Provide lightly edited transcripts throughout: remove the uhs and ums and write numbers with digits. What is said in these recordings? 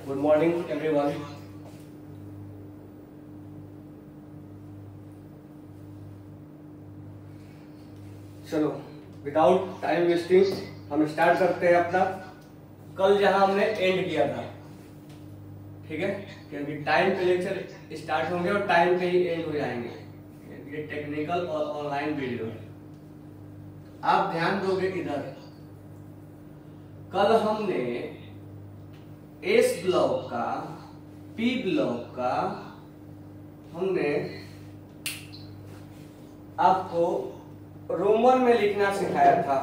Good morning, everyone. चलो without time wasting हम start करते हैं अपना कल जहां हमने एंड किया था। ठीक है, क्योंकि टाइम पे लेक्चर स्टार्ट होंगे और टाइम पे ही एंड हो जाएंगे। ये टेक्निकल और ऑनलाइन वीडियो है, आप ध्यान दोगे इधर। कल हमने एस ब्लॉक का, पी ब्लॉक का हमने आपको रोमन में लिखना सिखाया था।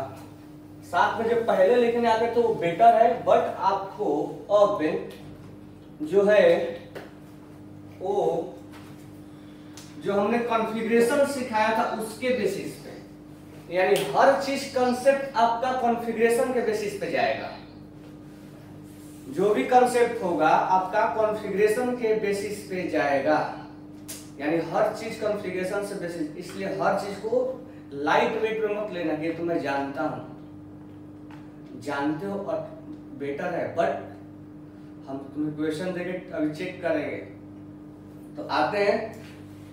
साथ में जो पहले लिखने आते तो वो बेटर है, बट आपको अब जो है वो जो हमने कॉन्फ़िगरेशन सिखाया था उसके बेसिस पे, यानी हर चीज कंसेप्ट आपका कॉन्फ़िगरेशन के बेसिस पे जाएगा। जो भी कंसेप्ट होगा आपका कॉन्फ़िगरेशन के बेसिस पे जाएगा, यानी हर चीज कॉन्फ़िगरेशन से बेसिस। इसलिए हर चीज को लाइट वेट में मत लेना कि तो मैं जानता हूं, जानते हो और बेटर है, बट हम तुम्हें क्वेश्चन देके अभी चेक करेंगे। तो आते हैं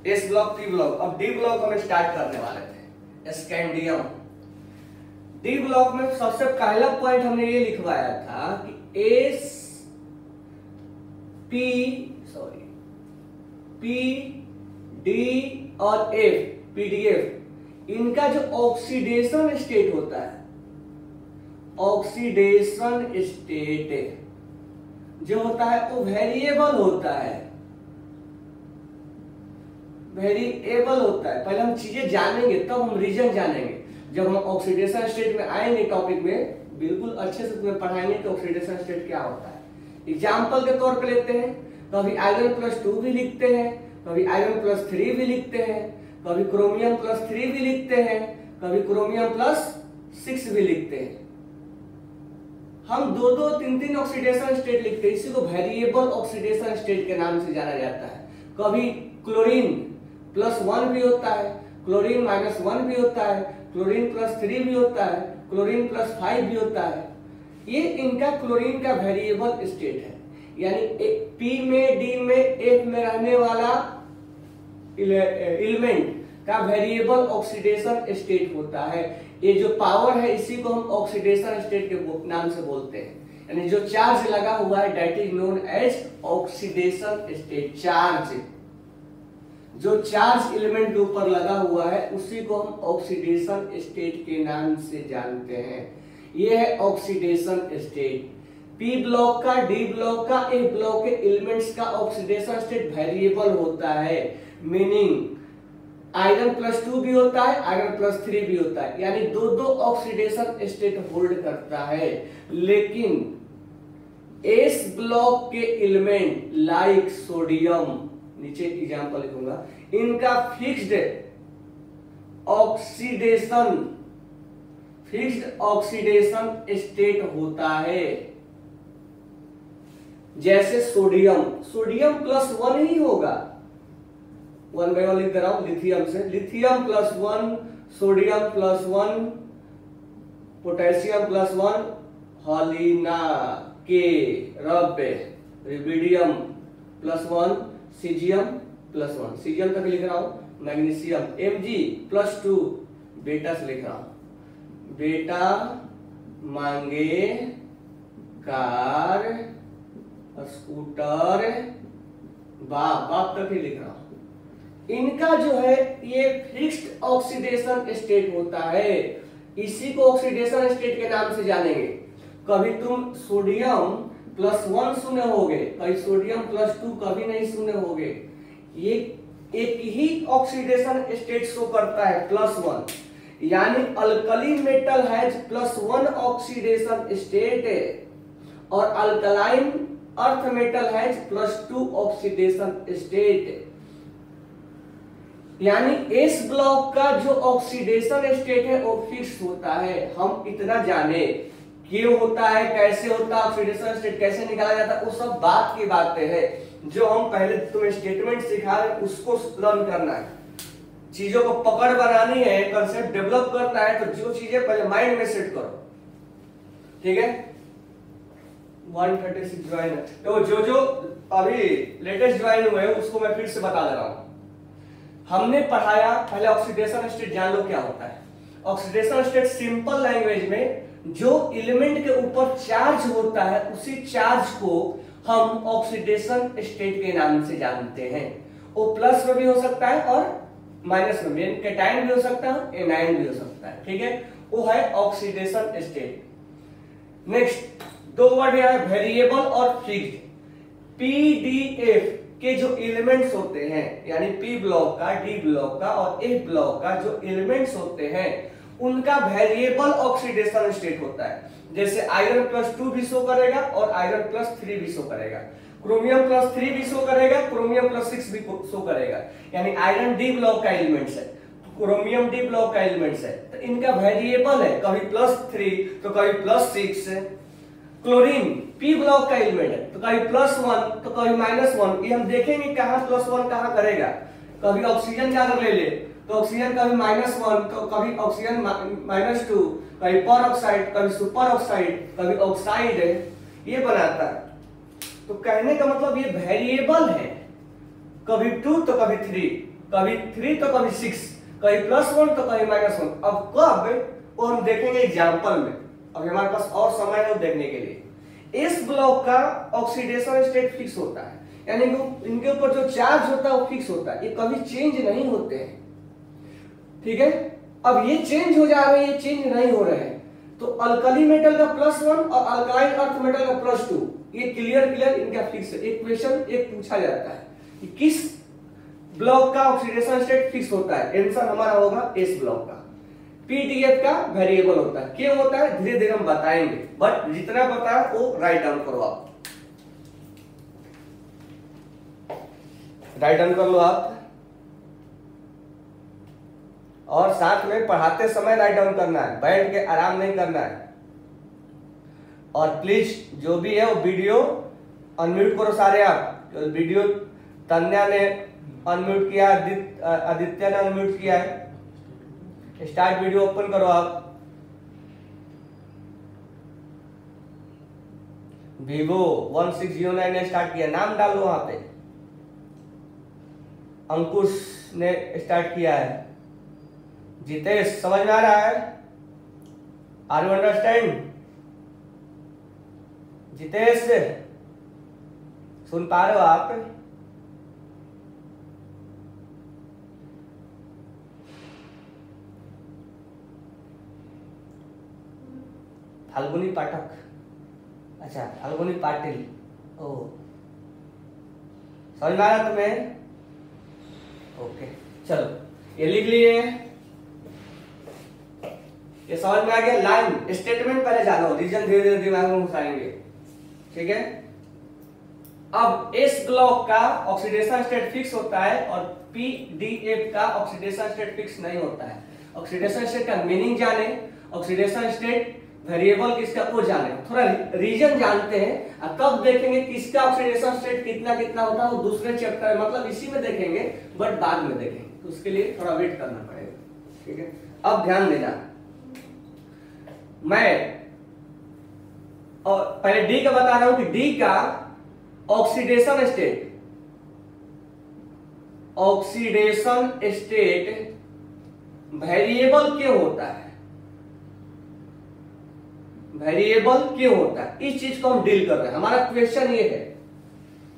एस ब्लॉक, पी ब्लॉक। अब डी ब्लॉक हम स्टार्ट करने वाले थे, स्कैंडियम। डी ब्लॉक में सबसे पहला पॉइंट हमने ये लिखवाया था कि एस पी डी और एफ, पीडीएफ, इनका जो ऑक्सीडेशन स्टेट होता है, ऑक्सीडेशन स्टेट जो होता है वो वेरिएबल होता है, वेरिएबल होता है। पहले हम चीजें जानेंगे तब हम रीजन जानेंगे। जब हम ऑक्सीडेशन स्टेट में आएंगे टॉपिक में बिल्कुल अच्छे से तुम्हें पढ़ाएंगे कि ऑक्सीडेशन स्टेट क्या होता है। एग्जाम्पल के तौर पे लेते हैं, कभी आयरन +2 भी लिखते हैं, कभी आयरन +3 भी लिखते हैं, कभी क्रोमियम +3 भी लिखते हैं, कभी क्रोमियम +6 भी लिखते हैं। हम 2-2, 3-3 ऑक्सीडेशन स्टेट लिखते हैं। इसी को वेरिएबल ऑक्सीडेशन स्टेट के नाम से जाना जाता है। कभी क्लोरीन +1 भी होता है, क्लोरीन -1 भी होता है, क्लोरीन +3 भी होता है, क्लोरीन +5 भी होता है। ये इनका क्लोरीन का वेरिएबल स्टेट है, यानी पी में, डी में, एफ में रहने वाला एलिमेंट का वेरिएबल ऑक्सीडेशन स्टेट होता है। ये जो पावर है इसी को हम ऑक्सीडेशन स्टेट के नाम से बोलते हैं, यानी जो चार्ज लगा हुआ है that is known as oxidation state. Charge, जो चार्ज एलिमेंट के ऊपर लगा हुआ है उसी को हम ऑक्सीडेशन स्टेट के नाम से जानते हैं। ये है ऑक्सीडेशन स्टेट। पी ब्लॉक का, डी ब्लॉक का, ए ब्लॉक के एलिमेंट्स का ऑक्सीडेशन स्टेट वेरिएबल होता है, मीनिंग आयरन +2 भी होता है, आयरन +3 भी होता है, यानी 2-2 ऑक्सीडेशन स्टेट होल्ड करता है। लेकिन एस ब्लॉक के एलिमेंट लाइक सोडियम, नीचे एग्जांपल लिखूंगा, इनका फिक्स्ड ऑक्सीडेशन स्टेट होता है। जैसे सोडियम +1 ही होगा, 1 बाय 1 लिख दे रहा हूं लिथियम से। लिथियम +1, सोडियम +1, पोटेशियम +1, हॉलिना के रब, रिबिडियम +1, सीजियम +1, सीजियम तक लिख रहा हूं। मैग्नीशियम Mg +2, बेटा से लिख रहा हूं, बेटा मांगे कार स्कूटर, बाप तक ही लिख रहा हूं। इनका जो है ये फिक्स्ड ऑक्सीडेशन स्टेट होता है, इसी को ऑक्सीडेशन स्टेट के नाम से जानेंगे। कभी तुम सोडियम +1 सुने होगे, कभी सोडियम +2 कभी नहीं सुने होगे। ये एक ही ऑक्सीडेशन स्टेट शो करता है +1, यानी alkali metal has +1 oxidation state और alkaline earth metal has +2 oxidation state. यानी एस ब्लॉक का जो ऑक्सीडेशन स्टेट है वो फिक्स होता है। हम इतना जाने क्यों होता है, कैसे होता है, ऑक्सीडेशन स्टेट कैसे निकाला जाता है, वो सब बात की बातें हैं जो हम पहले तुम्हें स्टेटमेंट सिखा रहे हैं उसको लर्न करना है। चीजों को पकड़ बनानी है, कंसेप्ट डेवलप करना है, तो जो चीजें पहले माइंड में सेट करो, ठीक है। 136 ज्वाइन है। तो जो अभी लेटेस्ट ज्वाइन हुए उसको मैं फिर से बता दे रहा हूं। हमने पढ़ाया पहले ऑक्सीडेशन स्टेट जान लो क्या होता है। ऑक्सीडेशन स्टेट सिंपल लैंग्वेज में जो एलिमेंट के ऊपर चार्ज होता है उसी चार्ज को हम ऑक्सीडेशन स्टेट के नाम से जानते हैं। वो प्लस में भी हो सकता है और माइनस में भी, कैटायन भी हो सकता है, एनायन भी हो सकता है। ठीक है, वो है ऑक्सीडेशन स्टेट। नेक्स्ट दो वर्ड है वेरिएबल और फिक्स्ड। पीडीएफ के जो एलिमेंट्स होते हैं यानी पी ब्लॉक का, डी ब्लॉक का और एफ ब्लॉक का जो एलिमेंट्स होते हैं उनका वेरिएबल ऑक्सीडेशन स्टेट होता है। जैसे आयरन +2 भी शो करेगा और आयरन +3 भी शो करेगा, क्रोमियम +3 भी शो करेगा, क्रोमियम +6 भी शो करेगा। यानी आयरन डी ब्लॉक का एलिमेंट्स है, क्रोमियम डी ब्लॉक का एलिमेंट्स है, तो इनका वेरिएबल है, कभी +3 तो कभी +6 है। क्लोरीन पी ब्लॉक का एलिमेंट है तो कभी +1 तो कभी -1। ये हम देखेंगे कहां +1 कहां करेगा। कभी ऑक्सीजन का अगर ले ले तो ऑक्सीजन कभी -1 तो कभी ऑक्सीजन -2, कभी पर ऑक्साइड, कभी सुपर ऑक्साइड, कभी ऑक्साइड है, ये बनाता है। तो कहने का मतलब ये वेरिएबल है, कभी 2 तो कभी 3, कभी 3 तो कभी 6, कभी +1 तो कभी -1। अब कब वो हम देखेंगे एग्जांपल में, अब हमारे पास और समय है देखने के लिए। इस ब्लॉक का ऑक्सीडेशन स्टेट फिक्स होता है, यानी इनके ऊपर जो चार्ज होता है वो फिक्स होता है, ये कभी चेंज नहीं होते हैं। ठीक है, अब ये चेंज हो जा रहे हैं, ये चेंज नहीं हो रहे हैं। तो अल्कली मेटल का +1 और अल्कलाइन अर्थ मेटल का +2, ये क्लियर इनका फिक्स है। एक क्वेश्चन एक पूछा जाता है कि किस ब्लॉक का ऑक्सीडेशन स्टेट फिक्स होता है, आंसर हमारा होगा इस ब्लॉक का। पीडीएफ का वेरिएबल होता है, क्यों होता है धीरे धीरे हम बताएंगे, बट जितना बताया वो राइट डाउन करो आप, राइट डाउन कर लो आप, और साथ में पढ़ाते समय राइट डाउन करना है, बैठ के आराम नहीं करना है। और प्लीज जो भी है वो वीडियो अनम्यूट करो सारे आप। वीडियो तन्या ने अनम्यूट किया, आदित्य ने अनम्यूट किया है। स्टार्ट वीडियो ओपन करो आप। Vivo 1609 ने स्टार्ट किया, नाम डालो वहां पे। अंकुश ने स्टार्ट किया है। जितेश समझ में आ रहा है? Are you understand? जितेश सुन पा रहे हो आप? फाल्गुनी पाठक, अच्छा फाल्गुनी पाटिल, ओ समझ में आ रहा तुम्हें? ओके चलो ये लिख लिए, ये समझ में आ गया। लाइन स्टेटमेंट पहले जानो, रीजन धीरे धीरे दिमाग में घुसाएंगे। ठीक है, अब इस ब्लॉक का ऑक्सीडेशन स्टेट फिक्स होता है और पीडीएफ का ऑक्सीडेशन स्टेट फिक्स नहीं होता है। ऑक्सीडेशन स्टेट का मीनिंग जाने, ऑक्सीडेशन स्टेट वेरिएबल किसका वो जाने, थोड़ा रीजन जानते हैं। अब कब देखेंगे किसका ऑक्सीडेशन स्टेट कितना कितना होता है वो दूसरे चैप्टर में, मतलब इसी में देखेंगे बट बाद में देखेंगे, तो उसके लिए थोड़ा वेट करना पड़ेगा। ठीक है, अब ध्यान देना, मैं और पहले डी का बता रहा हूं कि डी का oxidation state, oxidation state variable क्यों होता है, वेरिएबल क्यों होता है, इस चीज को हम डील कर रहे हैं। हमारा क्वेश्चन ये है,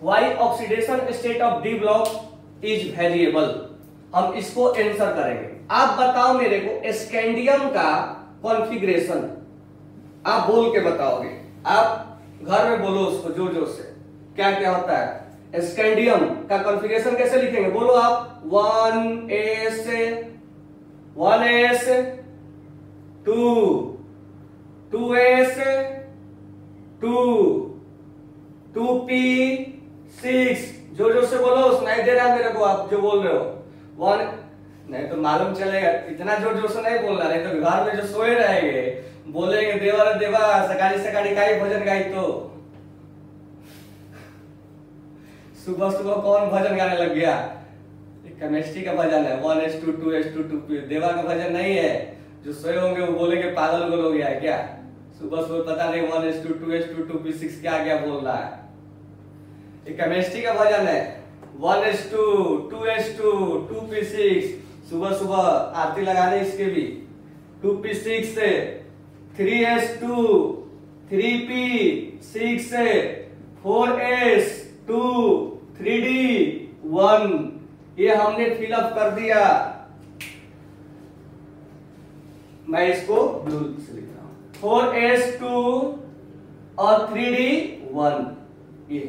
why oxidation state of D block is variable, हम इसको आंसर करेंगे। आप बताओ मेरे को स्कैंडियम का कॉन्फ़िगरेशन, आप बोल के बताओगे, आप घर में बोलो उसको जोर जोर से, क्या क्या होता है। स्कैंडियम का कॉन्फ़िगरेशन कैसे लिखेंगे, बोलो आप। 1s 1s 2s 2 2p 6, जोर जोर से बोलो, सुनाई दे रहा है मेरे को आप जो बोल रहे हो। 1 नहीं तो मालूम चलेगा, इतना जोर जोर से नहीं बोलना, नहीं तो घर में जो सोए रहेंगे बोलेंगे देवा रे देवा सकाली सकाली का ही भजन गाई, तो सुबह सुबह कौन भजन गाने लग गया, केमिस्ट्री का भजन है, 1s2 2s2 2p, देवा का भजन नहीं है। जो सोए होंगे वो बोलेंगे पागल गोल हो गया है क्या, सुबह सुबह पता नहीं 1s2 2s2 2p6 क्या बोल रहा है। ये केमिस्ट्री का भजन है। 1s2 2s2 2p6, सुबह सुबह आरती लगाने इसके भी। 2p6 से 3s2 3p6 से 4s2 3d1, ये हमने फिलअप कर दिया। मैं इसको ब्लू से लिख रहा हूं, 4s2 और 3d1 ये।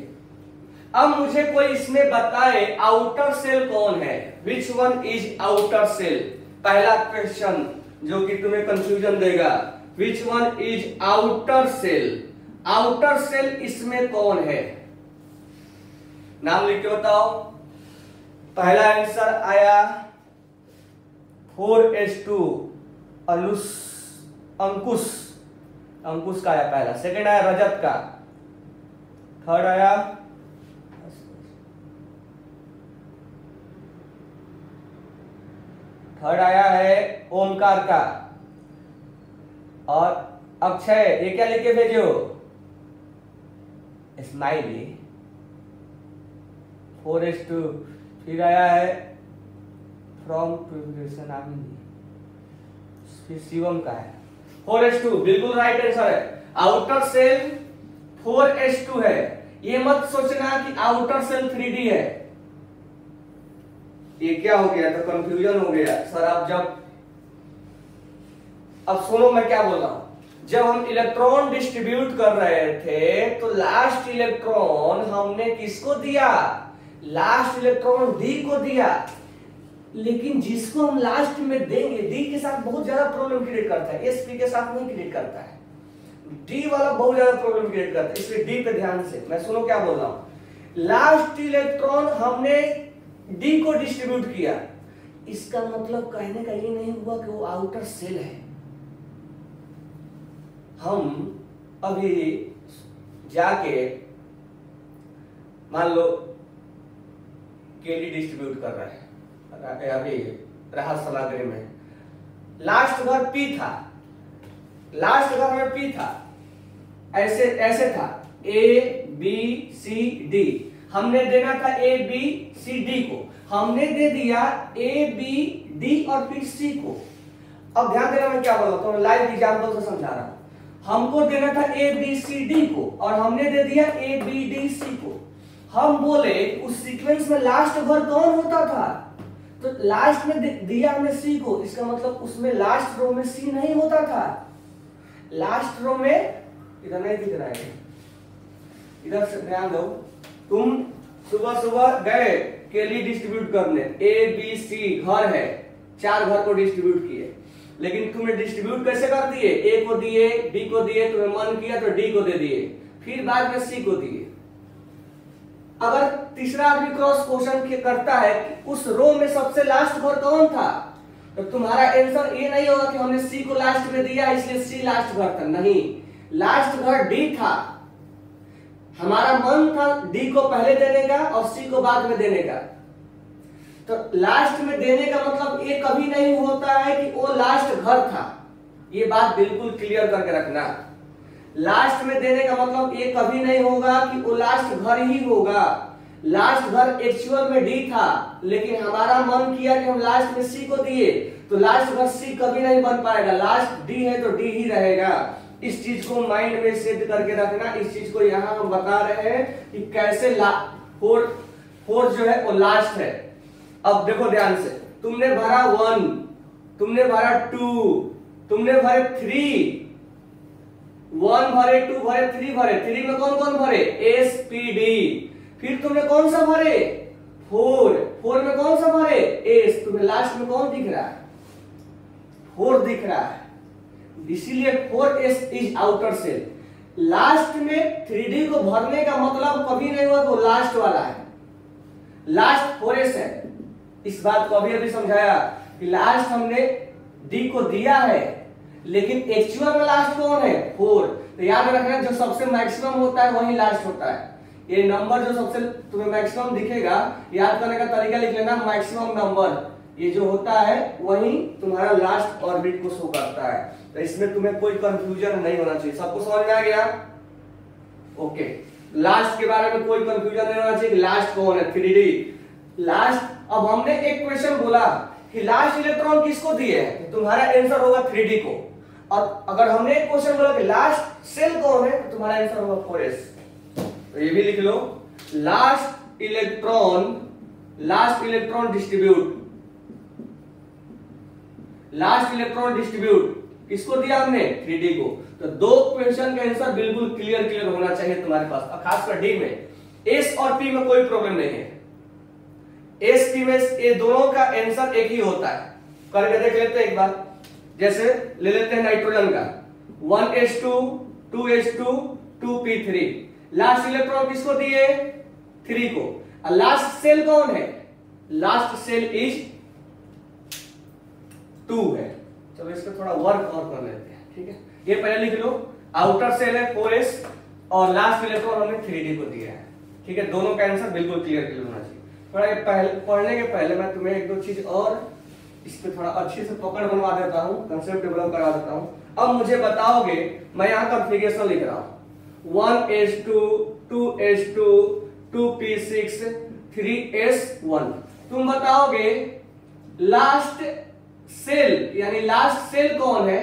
अब मुझे कोई इसमें बताए आउटर सेल कौन है, which one is outer shell. पहला क्वेश्चन जो कि तुम्हें कंफ्यूजन देगा, which one is outer shell. Outer shell इसमें कौन है, नाम लिख के बताओ। पहला आंसर आया 4s2 अंकुश, अंकुश का आया पहला। सेकंड आया रजत का। थर्ड आया है ओमकार का। और अक्षय ये क्या लिखे भेजे हो, स्माइली। 4s2 फिर आया है फ्रॉम प्रिपरेशन आमिनी, फिर शिवम का है 4s2, बिल्कुल राइट आंसर है। आउटर सेल 4s2 है। ये मत सोचना कि आउटर सेल 3d है। ये क्या हो गया, तो कंफ्यूजन हो गया सर। अब सुनो मैं क्या बोल रहा हूं। जब हम इलेक्ट्रॉन डिस्ट्रीब्यूट कर रहे थे तो लास्ट इलेक्ट्रॉन हमने किसको दिया, लास्ट इलेक्ट्रॉन डी को दिया। लेकिन जिसको हम लास्ट में देंगे, डी के साथ बहुत ज्यादा प्रॉब्लम क्रिएट करता है, एसपी के साथ नहीं क्रिएट करता है। डी वाला बहुत ज्यादा प्रॉब्लम क्रिएट करता है, इसलिए डी पे ध्यान से। मैं सुनो क्या बोल रहा हूं। लास्ट इलेक्ट्रॉन हमने डी को डिस्ट्रीब्यूट किया, इसका मतलब कहने का ये नहीं हुआ कि वो आउटर सेल है। हम अभी जाके मान लो केली डिस्ट्रीब्यूट कर रहे हैं अभी राहत सामग्री में। लास्ट घर पी था, लास्ट घर में पी था, ऐसे ऐसे था ए बी सी डी। हमने देना था ए बी सी डी को, हमने दे दिया ए बी डी और फिर सी को। अब ध्यान देना मैं क्या बोल रहा हूं, लाइव एग्जांपल से समझा रहा हूं। हमको देना था ए बी सी डी को और हमने दे दिया ए बी डी सी को। हम बोले उस सीक्वेंस में लास्ट घर कौन होता था, तो लास्ट में दिया हमने सी को, इसका मतलब उसमें लास्ट रो में सी नहीं होता था। लास्ट रो में इधर नहीं दिख रहा है, इधर से ध्यान दो। तुम सुबह सुबह गए केली डिस्ट्रीब्यूट करने, ए बी सी घर है, 4 घर को डिस्ट्रीब्यूट किए। लेकिन तुमने डिस्ट्रीब्यूट कैसे कर दिए, ए को दिए, बी को दिए, तुम्हें मन किया तो डी को दे दिए, फिर बाद में सी को दिए। अगर तीसरा आदमी क्रॉस क्वेश्चन करता है कि उस रो में सबसे लास्ट घर कौन था, तो तुम्हारा आंसर ये नहीं होगा कि हमने सी को लास्ट में दिया इसलिए सी लास्ट घर था। नहीं, लास्ट घर डी था। हमारा मन था डी को पहले देने का और सी को बाद में देने का। तो लास्ट में देने का मतलब ये कभी नहीं होता है कि वो लास्ट घर था। ये बात बिल्कुल क्लियर करके रखना। लास्ट में देने का मतलब ये कभी नहीं होगा कि वो लास्ट घर ही होगा। लास्ट घर एक्चुअल में डी था, लेकिन हमारा मन किया कि हम लास्ट में सी को दिए, तो लास्ट घर सी कभी नहीं बन पाएगा। लास्ट डी है तो डी ही रहेगा। इस चीज को माइंड में सेट करके रखना। इस चीज को यहाँ हम बता रहे हैं कि कैसे फोर जो है वो लास्ट है। अब देखो ध्यान से, तुमने भरा 1, तुमने भरा 2, तुमने भरे 3, 1 भरे, 2 भरे, 3 भरे। 3 में कौन कौन भरे, एस पी डी। फिर तुमने कौन सा भरे, 4, 4 में कौन सा भरे, एस। तुम्हें लास्ट में कौन दिख रहा है, 4 दिख रहा है, इसीलिए 4s is outer shell. Last में 3d को भरने का मतलब कभी नहीं हुआ तो लास्ट वाला है, लास्ट 4s है। इस बात को अभी समझाया कि लास्ट हमने d को दिया है, लेकिन एक्चुअल में लास्ट कौन है, 4। तो याद रखना जो सबसे मैक्सिमम होता है वही लास्ट होता है। ये नंबर जो सबसे तुम्हें मैक्सिमम दिखेगा, याद करने का तरीका लिख लेना, मैक्सिमम नंबर ये जो होता है वही तुम्हारा लास्ट ऑर्बिट को शो करता है। तो इसमें तुम्हें कोई कंफ्यूजन नहीं होना चाहिए। सबको समझ में आ गया? ओके, लास्ट के बारे में कोई कंफ्यूजन नहीं होना चाहिए कि लास्ट कौन है, 3D लास्ट। अब हमने एक क्वेश्चन बोला कि लास्ट इलेक्ट्रॉन किसको दिए है, तो तुम्हारा आंसर होगा 3D को। और अगर हमने एक क्वेश्चन बोला कि लास्ट सेल कौन है, तो तुम्हारा आंसर होगा 4s। तो ये भी लिख लो, last electron distribute, last electron distribute किसको दिया हमने, 3D को। तो दो क्वेश्चन का आंसर बिल्कुल क्लियर होना चाहिए तुम्हारे पास, और खासकर डी में। एस और पी में कोई प्रॉब्लम नहीं है, एस पी में ये दोनों का आंसर एक ही होता है। करके देख लेते हैं एक बार। जैसे ले लेते हैं नाइट्रोजन का 1s2 2s2 2p3, last electron किसको दिए, 3 को। और लास्ट सेल कौन है, लास्ट सेल इज 2 है। चलो इस पे थोड़ा वर्क और कर लेते हैं, ठीक है। ये पहले लिख लो, आउटर सेल है 4s और लास्ट इलेक्ट्रॉन हमने 3D को दिया है, ठीक है। दोनों का आंसर बिल्कुल क्लियर होना चाहिए। थोड़ा ये पहले पढ़ने के पहले मैं तुम्हें एक दो चीज और इस पे थोड़ा अच्छे से पकड़ बनवा देता हूं, कंसेप्ट डेवलप करा देता हूं। अब मुझे बताओगे, मैं यहां कॉन्फ़िगरेशन लिख रहा हूं 1s2 2s2 2p6 3s1। तुम बताओगे लास्ट सेल यानी लास्ट सेल कौन है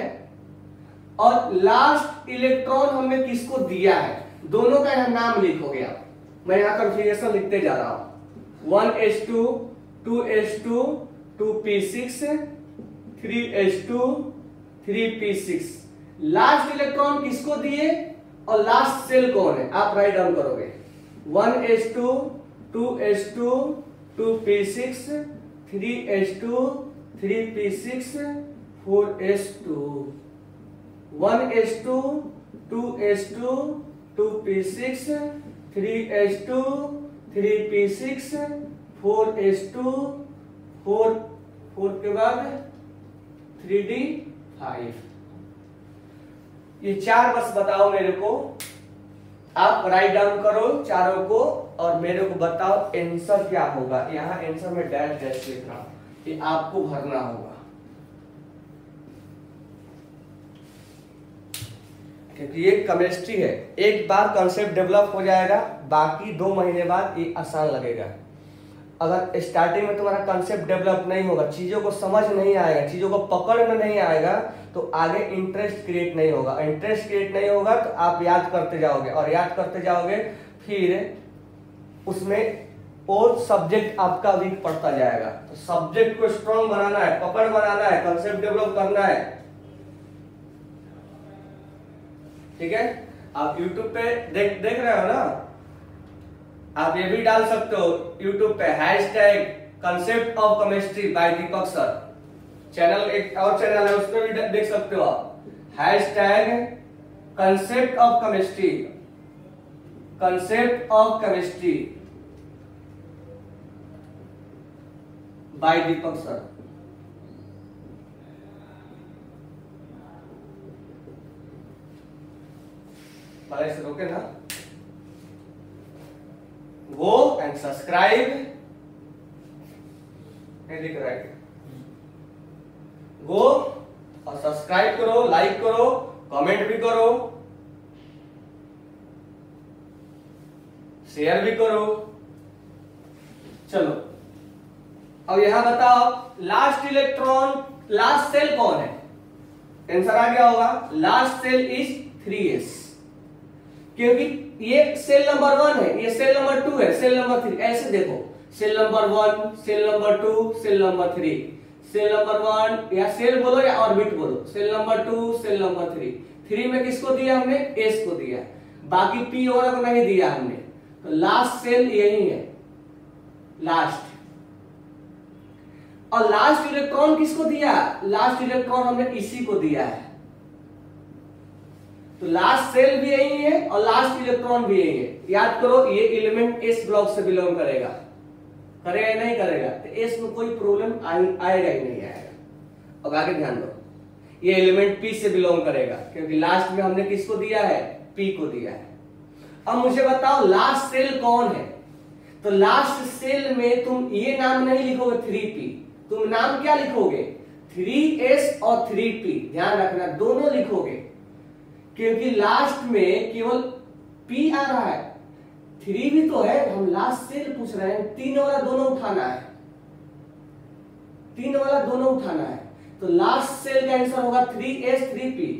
और लास्ट इलेक्ट्रॉन हमने किसको दिया है, दोनों का यहां नाम लिखोगे आप। मैं यहां कॉन्फ़िगरेशन लिखते जा रहा हूं 1s2 2s2 2p6 3s2 3p6। Last electron किसको दिए और लास्ट सेल कौन है, आप राइट डाउन करोगे 1s2 2s2 2p6 3s2 3p6 4s2 1s2 2s2 2p6 3s2 3p6 4s2 4 के बाद 3d5। ये चार बस बताओ मेरे को, आप राइट डाउन करो चारों को और मेरे को बताओ आंसर क्या होगा। यहां आंसर में डैश डैश लिख रहा हूं, ये आपको भरना होगा, क्योंकि ये केमिस्ट्री है। एक बार कॉन्सेप्ट डेवलप हो जाएगा, बाकी 2 महीने बाद ये आसान लगेगा। अगर स्टार्टिंग में तुम्हारा कॉन्सेप्ट डेवलप नहीं होगा, चीजों को समझ नहीं आएगा, चीजों को पकड़ में नहीं आएगा, तो आगे इंटरेस्ट क्रिएट नहीं होगा। इंटरेस्ट क्रिएट नहीं होगा तो आप याद करते जाओगे और याद करते जाओगे, फिर उसमें और सब्जेक्ट आपका वीक पड़ता जाएगा। तो सब्जेक्ट को स्ट्रॉन्ग बनाना है, पकड़ बनाना है, कॉन्सेप्ट डेवलप करना है, ठीक है। आप YouTube पे देख रहे हो ना, आप ये भी डाल सकते हो YouTube पे hashtag concept of chemistry bye Deepak sir. Channel एक और चैनल है, उसमें भी देख सकते हो आप hashtag concept of chemistry, concept of chemistry bye Deepak sir. पहले से रोके ना, गो एंड सब्सक्राइब, लिख रहा है, गो और सब्सक्राइब करो, लाइक करो, कमेंट भी करो, शेयर भी करो। चलो अब यहां बताओ लास्ट इलेक्ट्रॉन, लास्ट सेल कौन है, आंसर आ गया होगा, लास्ट सेल इज 3s, क्योंकि ये सेल नंबर 1 है, ये सेल नंबर 2 है, सेल नंबर 3। ऐसे देखो, shell number 1, shell number 2, shell number 3, shell number 1 या सेल बोलो या ऑर्बिट बोलो, सेल नंबर 2, सेल नंबर 3। 3 में किसको दिया हमने, एस को दिया, बाकी पी वगैरह को नहीं दिया हमने। तो लास्ट सेल यही है, लास्ट। और लास्ट इलेक्ट्रॉन किसको दिया, लास्ट इलेक्ट्रॉन हमने इसी को दिया है। तो लास्ट सेल भी यही है और लास्ट इलेक्ट्रॉन भी यही है। याद करो, ये एलिमेंट एस ब्लॉक से बिलोंग करेगा, करेगा या नहीं करेगा, तो एस में कोई प्रॉब्लम आएगा ही नहीं आएगा। अब आगे ध्यान दो, ये एलिमेंट पी से बिलोंग करेगा, क्योंकि लास्ट में हमने किसको दिया है, पी को दिया है। अब मुझे बताओ लास्ट सेल कौन है, तो लास्ट सेल में तुम ये नाम नहीं लिखोगे 3p, तुम नाम क्या लिखोगे, 3s और 3p, ध्यान रखना दोनों लिखोगे क्योंकि लास्ट में केवल p आ रहा है, 3 भी तो है, हम लास्ट सेल पूछ रहे हैं, 3 वाला दोनों उठाना है, 3 वाला दोनों उठाना है, तो लास्ट सेल का आंसर होगा 3s 3p।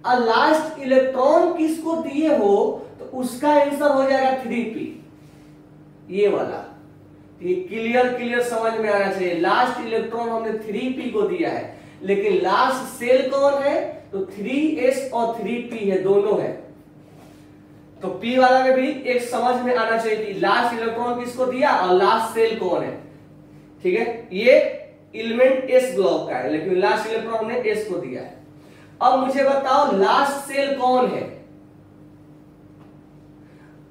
और लास्ट इलेक्ट्रॉन किसको दिए हो तो उसका आंसर हो जाएगा 3p, ये वाला। ये क्लियर समझ में आना चाहिए। लास्ट इलेक्ट्रॉन हमने 3p को दिया है, लेकिन लास्ट सेल कौन है तो 3s और 3p है, दोनों है। तो p वाला में भी एक समझ में आना चाहिए कि लास्ट इलेक्ट्रॉन किसको दिया और लास्ट सेल कौन है, ठीक है। ये एलिमेंट s ब्लॉक का है, लेकिन लास्ट इलेक्ट्रॉन हमने s को दिया है। अब मुझे बताओ लास्ट सेल कौन है।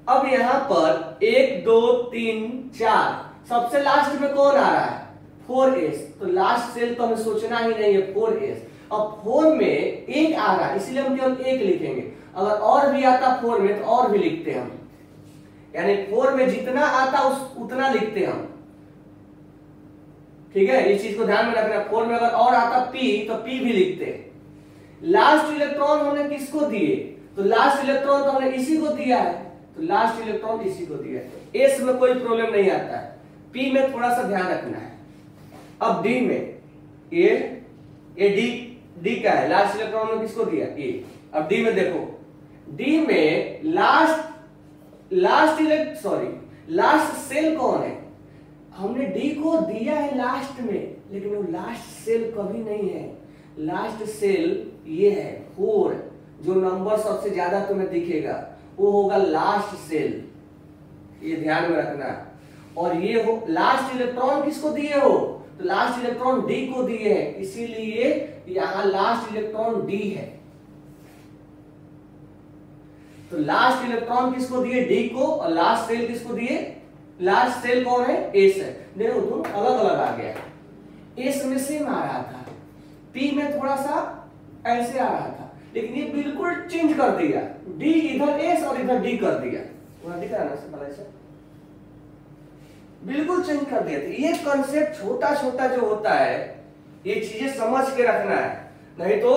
अब यहां पर 1 2 3 4, सबसे लास्ट में कौन आ रहा है 4s, तो लास्ट सेल तो हमें सोचना ही नहीं है 4s। अब 4 में एक आ रहा है इसलिए हम केवल एक लिखेंगे, अगर और भी आता 4 में तो और भी लिखते हम, यानी 4 में जितना आता उतना लिखते हम, ठीक है। इस चीज को ध्यान में रखना, 4 में अगर और आता p तो p भी लिखते। लास्ट इलेक्ट्रॉन हमने किसको दिए तो लास्ट इलेक्ट्रॉन तो हमने इसी को दिया है, तो लास्ट इलेक्ट्रॉन इसी को दिया है। s में कोई प्रॉब्लम नहीं आता है, p में थोड़ा सा ध्यान रखना है। अब d में ये d का है, लास्ट इलेक्ट्रॉन ने किसको दिया a। अब d में देखो, d में लास्ट सेल कौन है, हमने d को दिया है लास्ट में, लेकिन वो लास्ट सेल कभी नहीं है। लास्ट सेल ये है 4, जो नंबर सबसे ज्यादा तुम्हें दिखेगा वो होगा लास्ट सेल, ये ध्यान में रखना। और ये हो लास्ट इलेक्ट्रॉन किसको दिए हो तो लास्ट इलेक्ट्रॉन d को दिए हैं, इसीलिए यहां लास्ट इलेक्ट्रॉन d है। तो लास्ट इलेक्ट्रॉन किसको दिए d को, और लास्ट सेल किसको दिए, लास्ट सेल कौन है s है। देखो दोनों अलग अलग आ गया, s में सेम आ रहा था, p में थोड़ा सा ऐसे आ रहा था, लेकिन ये बिल्कुल चेंज कर दिया, d इधर s और इधर d कर दिया, वहां दिख रहा है ना ऐसा, बिल्कुल चेंज कर दिया। तो ये कॉन्सेप्ट छोटा छोटा जो होता है ये चीजें समझ के रखना है, नहीं तो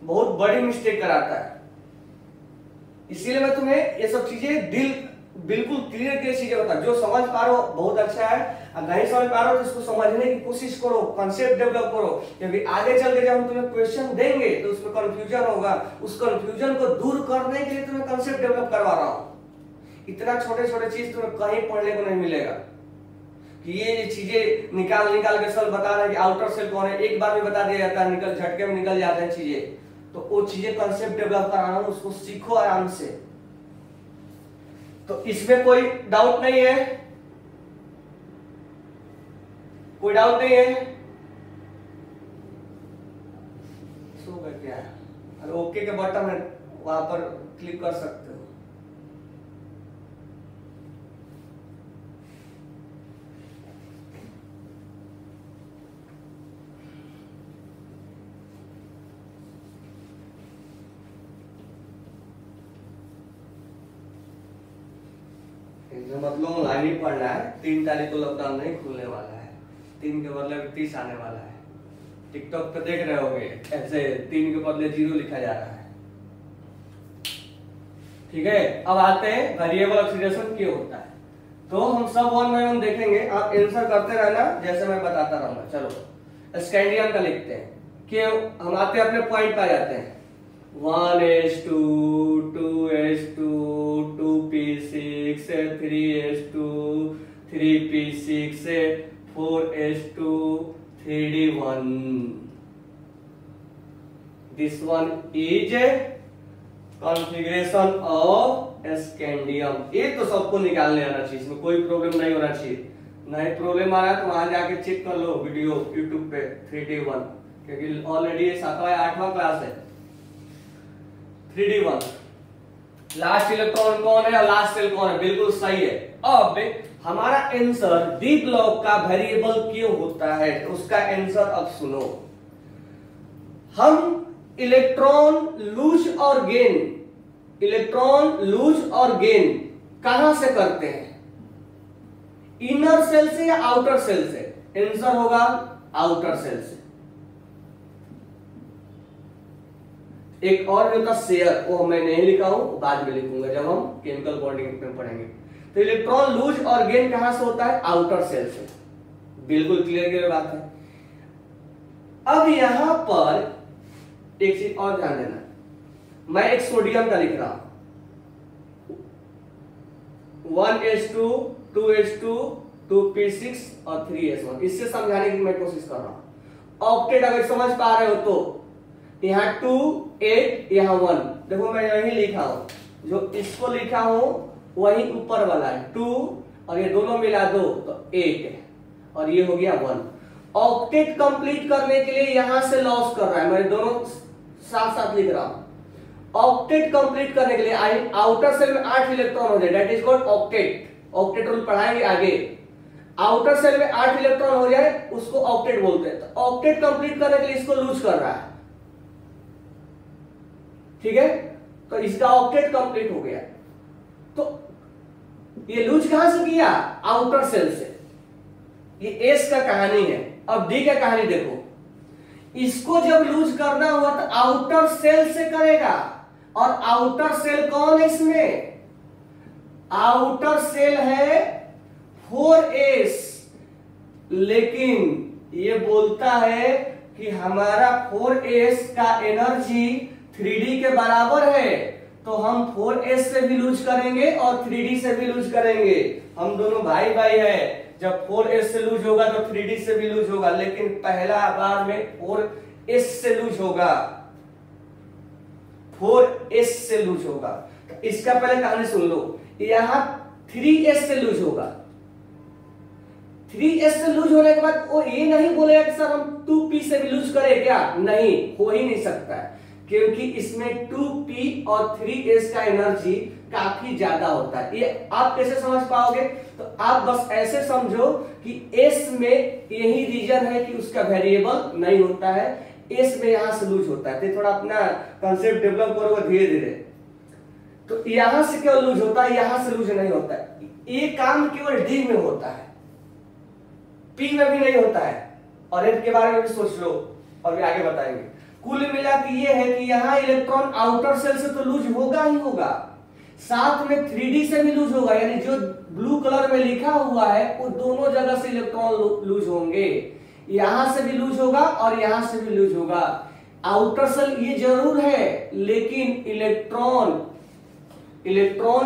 बहुत बड़ी मिस्टेक कराता है। इसीलिए मैं तुम्हें ये सब चीजें बिल्कुल क्लियर चीजें बता, जो समझ पा रहे हो बहुत अच्छा है, और नहीं समझ पा रहे हो तो इसको समझने की कोशिश करो, कॉन्सेप्ट डेवलप करो, क्योंकि आगे चल के जब हम तुम्हें क्वेश्चन देंगे तो उसमें कंफ्यूजन होगा, उस कंफ्यूजन को दूर करने के लिए तुम्हें कॉन्सेप्ट डेवलप करवा रहा हूं। इतना छोटे छोटे चीज तुम्हें कहीं पढ़ने को नहीं मिलेगा कि ये चीजें निकाल के सर बता रहे हैं कि आउटर सेल कौन है, एक बार में बता दिया जाता है, निकल झटके में निकल जाते हैं चीजें। तो वो चीजें कॉन्सेप्ट डेवलप कर रहा हूं, उसको सीखो आराम से। तो इसमें कोई डाउट नहीं है, कोई डाउट नहीं है, सो गया क्या है, अरे ओके के बटन है वहां पर क्लिक कर सकते हो। मतलब ऑनलाइन ही पढ़ना है, 3 तारीख को लॉकडाउन नहीं खुलने वाला है, 3 के बदले 30 आने वाला है। टिकटॉक पे देख रहे होंगे ऐसे 3 के बदले 0 लिखा जा रहा है, ठीक है। अब आते हैं वेरिएबल ऑक्सीडेशन क्यों होता है, तो हम सब 1 बाय 1 देखेंगे, आप आंसर करते रहना जैसे मैं बताता रहूंगा। चलो स्कैंडियम का लिखते हैं कि हम आते अपने पॉइंट पे आ जाते हैं, 1s2 2s2 2p6 3s2 3p6 4s2 3d1। This one is configuration of scandium. ये तो सबको निकालने आना चाहिए, इसमें कोई प्रॉब्लम नहीं होना चाहिए। नहीं प्रॉब्लम आ रहा है तो वहां जाके चेक कर लो वीडियो YouTube पे 3d1, क्योंकि ऑलरेडी 7वां या 8वां क्लास है। 3d1 लास्ट इलेक्ट्रॉन कौन है और लास्ट सेल कौन है, बिल्कुल सही है। अब हमारा आंसर डी ब्लॉक का वेरिएबल क्यों होता है, तो उसका आंसर अब सुनो। हम इलेक्ट्रॉन लूज और गेन कहां से करते हैं, इनर सेल से या आउटर सेल से? आंसर होगा आउटर सेल से। एक और भी होता है शेयर, वो मैं नहीं लिखा हूं, बाद में लिखूंगा जब हम केमिकल बॉन्डिंग में पढ़ेंगे। तो इलेक्ट्रॉन लूज और गेन कहां से होता है? आउटर सेल से। बिल्कुल क्लियर बात है। अब यहां पर एक चीज और ध्यान देना, मैं एक सोडियम का लिख रहा हूं 1s2 2s2 2p6 और 3s1, इससे समझाने की मैं कोशिश कर रहा हूं। ऑक्टेट अगर समझ पा रहे हो तो यहाँ 2 8 यहाँ 1, देखो मैं यही लिखा हूं, जो इसको लिखा हूं वही ऊपर वाला है 2 और ये दोनों मिला दो तो 8 है और ये हो गया 1। ऑक्टेट कंप्लीट करने के लिए यहां से लॉस कर रहा है, मैं दोनों साथ साथ लिख रहा हूं। ऑक्टेट कंप्लीट करने के लिए आउटर सेल में 8 इलेक्ट्रॉन हो जाए, that is called octet. Octet rule पढ़ाएंगे आगे। आउटर सेल में 8 इलेक्ट्रॉन हो जाए उसको ऑक्टेट बोलते हैं। तो ऑक्टेट कंप्लीट करने के लिए इसको लूज कर रहा है, ठीक है। तो इसका ऑक्टेट कंप्लीट हो गया। तो ये लूज कहां से किया? आउटर सेल से। ये एस का कहानी है। अब डी का कहानी देखो, इसको जब लूज करना हुआ तो आउटर सेल से करेगा, और आउटर सेल कौन है इसमें? आउटर सेल है 4s, लेकिन ये बोलता है कि हमारा 4s का एनर्जी 3d के बराबर है, तो हम 4s से भी लूज करेंगे और 3d से भी लूज करेंगे। हम दोनों भाई भाई है, जब 4s से लूज होगा तो 3d से भी लूज होगा, लेकिन पहला बार में 4s से लूज होगा, 4s से लूज होगा। तो इसका पहले कहानी सुन लो। यहां 3s से लूज होगा, 3s से लूज होने के बाद वो ये नहीं बोलेगा कि सर हम 2p से भी लूज करें क्या, नहीं, हो ही नहीं सकता है, क्योंकि इसमें 2p और 3s का एनर्जी काफी ज्यादा होता है। ये आप कैसे समझ पाओगे? तो आप बस ऐसे समझो कि s में यही रीजन है कि उसका वेरिएबल नहीं होता है, s में यहां से लूज होता है। तो थोड़ा अपना कंसेप्ट डेवलप करोगे धीरे धीरे। तो यहां से केवल लूज होता है, यहां से लूज नहीं होता है। ये काम केवल डी में होता है, पी में भी नहीं होता है। और इनके बारे में भी सोच लो और भी आगे बताएंगे। कुल मिला के ये है कि यहाँ इलेक्ट्रॉन आउटर सेल से तो लूज होगा ही होगा, साथ में 3d से भी लूज होगा, यानी जो ब्लू कलर में लिखा हुआ है वो दोनों जगह से इलेक्ट्रॉन लूज होंगे। यहां से भी लूज होगा और यहां से भी लूज होगा। आउटर सेल ये जरूर है, लेकिन इलेक्ट्रॉन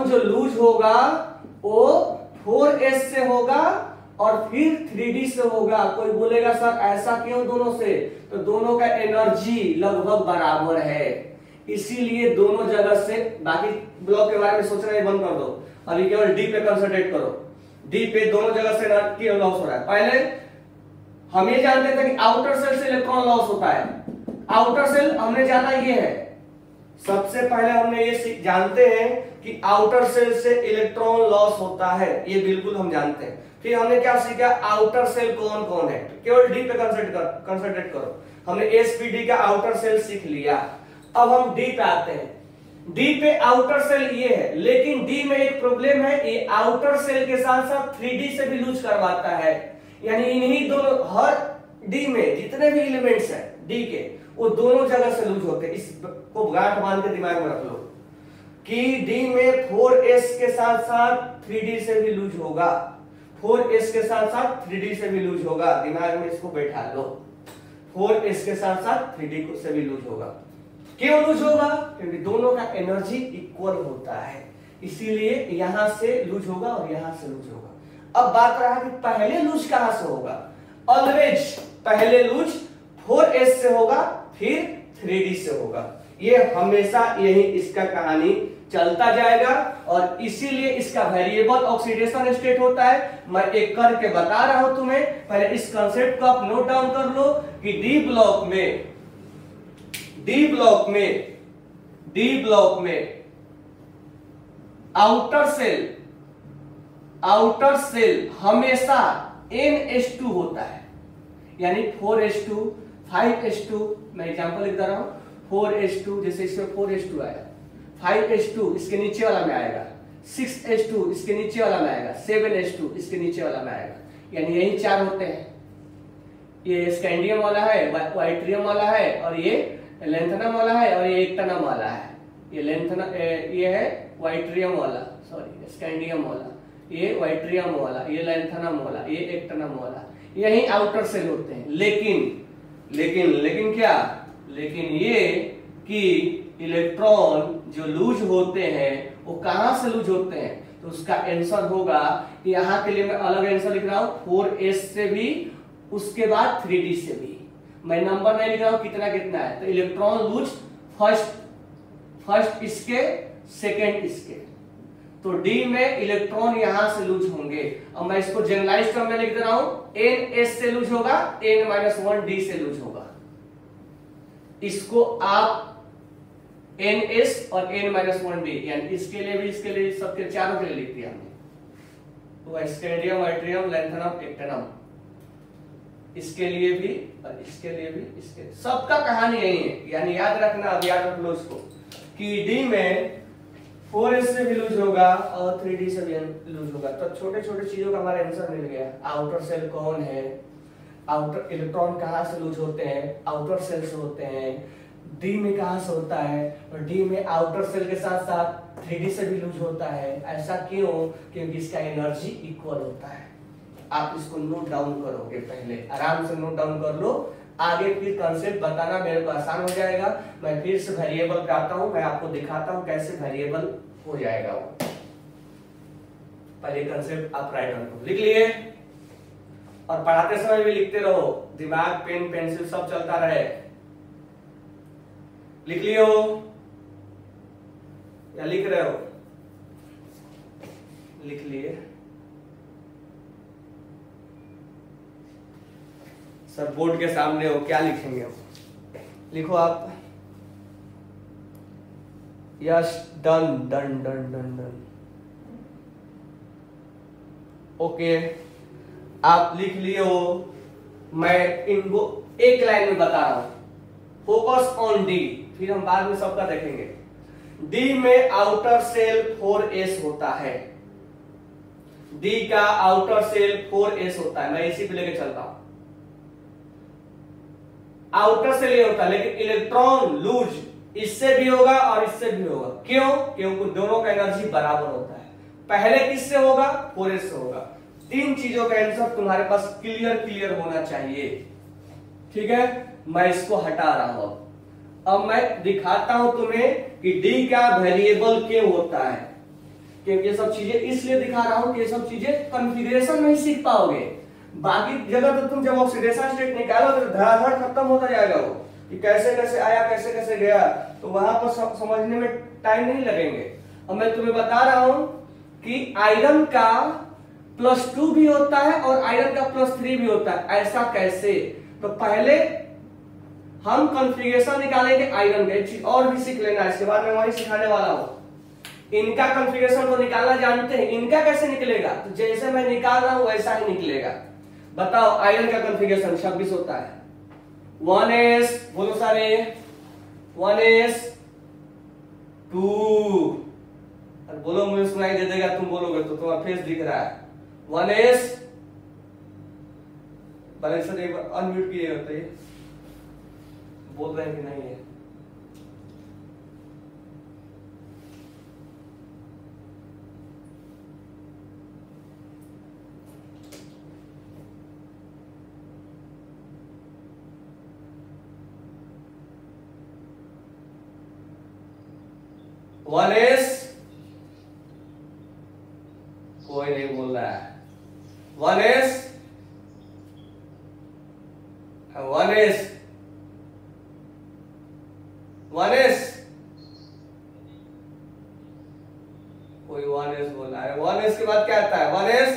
जो लूज होगा वो 4s से होगा और फिर 3d से होगा। कोई बोलेगा सर ऐसा क्यों दोनों से? तो दोनों का एनर्जी लगभग बराबर है, इसीलिए दोनों जगह से। बाकी ब्लॉक के बारे में सोचना ही बंद कर दो, अभी केवल डी पे कंसंट्रेट करो। डी पे दोनों जगह से एनर्जी लॉस हो रहा है। पहले हम ये जानते थे कि आउटर सेल से इलेक्ट्रॉन लॉस होता है। आउटर सेल हमने जाना ये है, सबसे पहले हमने ये जानते हैं कि आउटर सेल से इलेक्ट्रॉन लॉस होता है, ये बिल्कुल हम जानते हैं। फिर हमने क्या सीखा? आउटर सेल कौन कौन है, केवल डी पे कंसंट्रेट करो। हमने एसपीडी का आउटर सेल सीख लिया। अब हम डी पे आते हैं। डी पे आउटर सेल ये है, लेकिन डी में एक प्रॉब्लम है, ये आउटर सेल के साथ साथ 3d से भी लूज करवाता है। यानी इन्हीं दोनों, हर डी में जितने भी एलिमेंट्स हैं डी के, वो दोनों जगह से लूज होते हैं। इसको गांठ बांध के दिमाग में रख लो कि डी में 4s के साथ साथ 3d से भी लूज होगा, 4s के साथ साथ 3d से भी लूज होगा। दिमाग में इसको बैठा लो, 4s के साथ साथ 3d से भी लूज होगा। क्यों लूज होगा? क्योंकि दोनों का एनर्जी इक्वल होता है, इसीलिए यहां से लूज होगा और यहां से लूज होगा। अब बात रहा कि पहले लूज कहां से होगा। ऑलवेज पहले लूज 4s से होगा, फिर 3d से होगा। ये हमेशा यही इसका कहानी चलता जाएगा, और इसीलिए इसका वेरिएबल ऑक्सीडेशन स्टेट होता है। मैं एक करके बता रहा हूं तुम्हें, पहले इस कंसेप्ट को आप नोट डाउन कर लो कि डी ब्लॉक में आउटर सेल हमेशा NH2 होता है, यानी 4s2 5s2, मैं एग्जांपल लिख रहा हूं, 4s2 जैसे इसमें 4s2 आएगा, 5s2 इसके नीचे वाला में आएगा, 6s2 इसके नीचे वाला में आएगा, 7s2 इसके नीचे वाला में आएगा, यानी यही चार होते हैं। ये स्कैंडियम वाला है, वाइट्रियम वाला है, और ये लेंथनम वाला है और ये एक्टिनम वाला है। ये ये है वाइट्रियम वाला, सॉरी स्कैंडियम वाला, ये वाइट्रियम वाला, ये लेंथनम वाला, ये एक्टिनम वाला, यही आउटर सेल होते हैं। लेकिन क्या, लेकिन ये कि इलेक्ट्रॉन जो लूज होते हैं वो कहां से लूज होते हैं, तो उसका आंसर होगा, यहाँ के लिए मैं अलग आंसर लिख रहा हूं 4s से भी, उसके बाद 3d से भी। मैं नंबर नहीं लिख रहा हूं कितना कितना है। तो इलेक्ट्रॉन लूज फर्स्ट इसके, सेकेंड इसके, तो डी में इलेक्ट्रॉन यहां से लूज होंगे। अब मैं इसको जनरलाइज टर्म में लिख दे रहा हूं, n s से लूज होगा, n-1 d से लूज होगा। इसको आप ns और n-1 d, यानी इसके लिए भी, इसके लिए, सबके चारों के लिए लिख दिया हमने। तो स्कैंडियम, वाइट्रियम, लेंथनम, एक्टिनम, इसके लिए भी और इसके लिए भी, इसके सबका कहानी यही है। यानी याद रखना, अब याद रख लो इसको कि डी में 4s से भी लूज होगा और 3d से भी लूज होगा। तो छोटे छोटे चीजों का हमारा आंसर मिल गया। आउटर सेल कौन है, आउटर इलेक्ट्रॉन कहां से लूज होते हैं, आउटर सेल से होते हैं। डी में कहां से होता है, और डी में आउटर सेल के साथ साथ 3d से भी लूज होता है। ऐसा क्यों, क्योंकि इसका एनर्जी इक्वल होता है। आप इसको नोट डाउन करोगे, पहले आराम से नोट डाउन कर लो, आगे फिर कंसेप्ट बताना मेरे को आसान हो जाएगा। मैं फिर से वेरिएबल पे आता हूं, मैं आपको दिखाता हूं कैसे वेरिएबल हो जाएगा वो। पहले कंसेप्ट आप राइट डाउन करो, लिख लिए, और पढ़ाते समय भी लिखते रहो, दिमाग पेन पेंसिल सब चलता रहे। लिख लिए हो या लिख रहे हो? लिख लिए। सर बोर्ड के सामने हो, क्या लिखेंगे हम? लिखो आप। Yes, done done done done done. Okay, आप लिख लिए हो। मैं इनको एक लाइन में बता रहा हूं। फोकस ऑन डी, फिर हम बाद में सबका देखेंगे। डी में आउटर सेल 4s होता है। डी का आउटर सेल 4s होता है। मैं इसी पे लेके चलता हूं। आउटर सेल ये होता है, लेकिन इलेक्ट्रॉन लूज इससे भी होगा और इससे भी होगा। क्यों? क्योंकि दोनों का एनर्जी बराबर होता है। पहले किससे होगा? 4s से होगा। तीन चीजों का आंसर तुम्हारे पास क्लियर होना चाहिए। ठीक है, मैं इसको हटा रहा हूं। अब मैं दिखाता हूं तुम्हें कि डी का वेरिएबल क्यों होता है। क्योंकि ये सब चीजें इसलिए दिखा रहा हूं कि ये सब चीजें कॉन्फ़िगरेशन में ही सीख पाओगे। बाकी जगह तो तुम जब ऑक्सीडेशन स्टेट निकालोगे तो धड़ाधड़ खत्म होता जाएगा वो, कि कैसे कैसे आया, कैसे कैसे गया, तो वहां पर समझने में टाइम नहीं लगेंगे। अब मैं तुम्हें बता रहा हूं कि आयरन का +2 भी होता है और आयरन का +3 भी होता है। ऐसा कैसे? तो पहले हम कॉन्फ़िगरेशन निकालेंगे आयरन का। एक चीज और भी सीख लेना, इसके बाद मैं वही सिखाने वाला हूं। इनका कॉन्फ़िगरेशन को निकालना जानते हैं, इनका कैसे निकलेगा? तो जैसे मैं निकाल रहा हूं वैसा ही निकलेगा। बताओ, आयरन का कॉन्फ़िगरेशन 26 होता है। 1s, बोलो सारे, 1s 2, बोलो, मुझे सुनाई दे देगा, तुम बोलोगे तो तुम्हारा फेस दिख रहा है। 1s, पहले सर एक बार अनम्यूट किए होते हैं, बोल रहे हैं कि नहीं है? वन एस, कोई नहीं बोल रहा है। 1s, 1s, 1s, कोई 1s बोल रहा है। 1s के बाद क्या आता है? 1s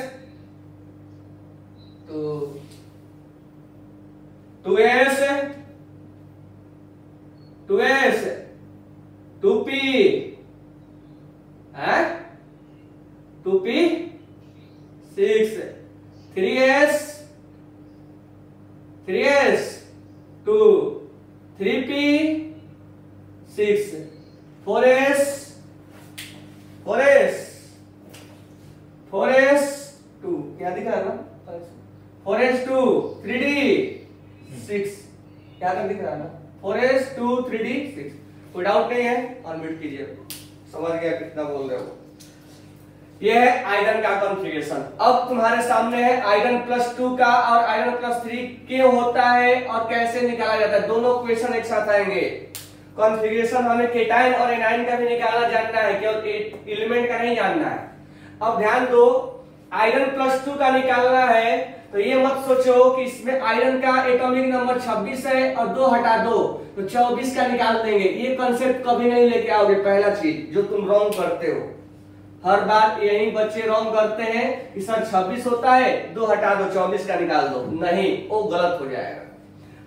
2s, 2s, 2p, 2p 6, 3s, 3s 2, 3p 6, 4s, 4s, 4s 2, क्या दिख रहा है ना? 4s 2, 3d 6, क्या तक दिख रहा है ना? 4s 2, 3D 6। कोई डाउट नहीं है? अनम्यूट कीजिए। समझ गया कितना बोल रहे हो? ये है आयरन का कॉन्फ़िगरेशन। अब तुम्हारे सामने है आयरन +2 का और आयरन +3 क्यों होता है और कैसे निकाला जाता है। दोनों क्वेश्चन एक साथ आएंगे। कॉन्फ़िगरेशन हमें केटाइन और एनाइन का भी निकालना जानना है, केवल एलिमेंट का नहीं जानना है। अब ध्यान दो, आयरन +2 का निकालना है तो ये मत सोचो कि इसमें आयरन का एटॉमिक नंबर 26 है और 2 हटा दो तो 24 का निकाल देंगे। ये कॉन्सेप्ट कभी नहीं लेके आओगे। पहला चीज जो तुम रॉन्ग करते हो, हर बार यही बच्चे रॉन्ग करते हैं कि सर 26 होता है, 2 हटा दो 24 का निकाल दो। नहीं, वो गलत हो जाएगा।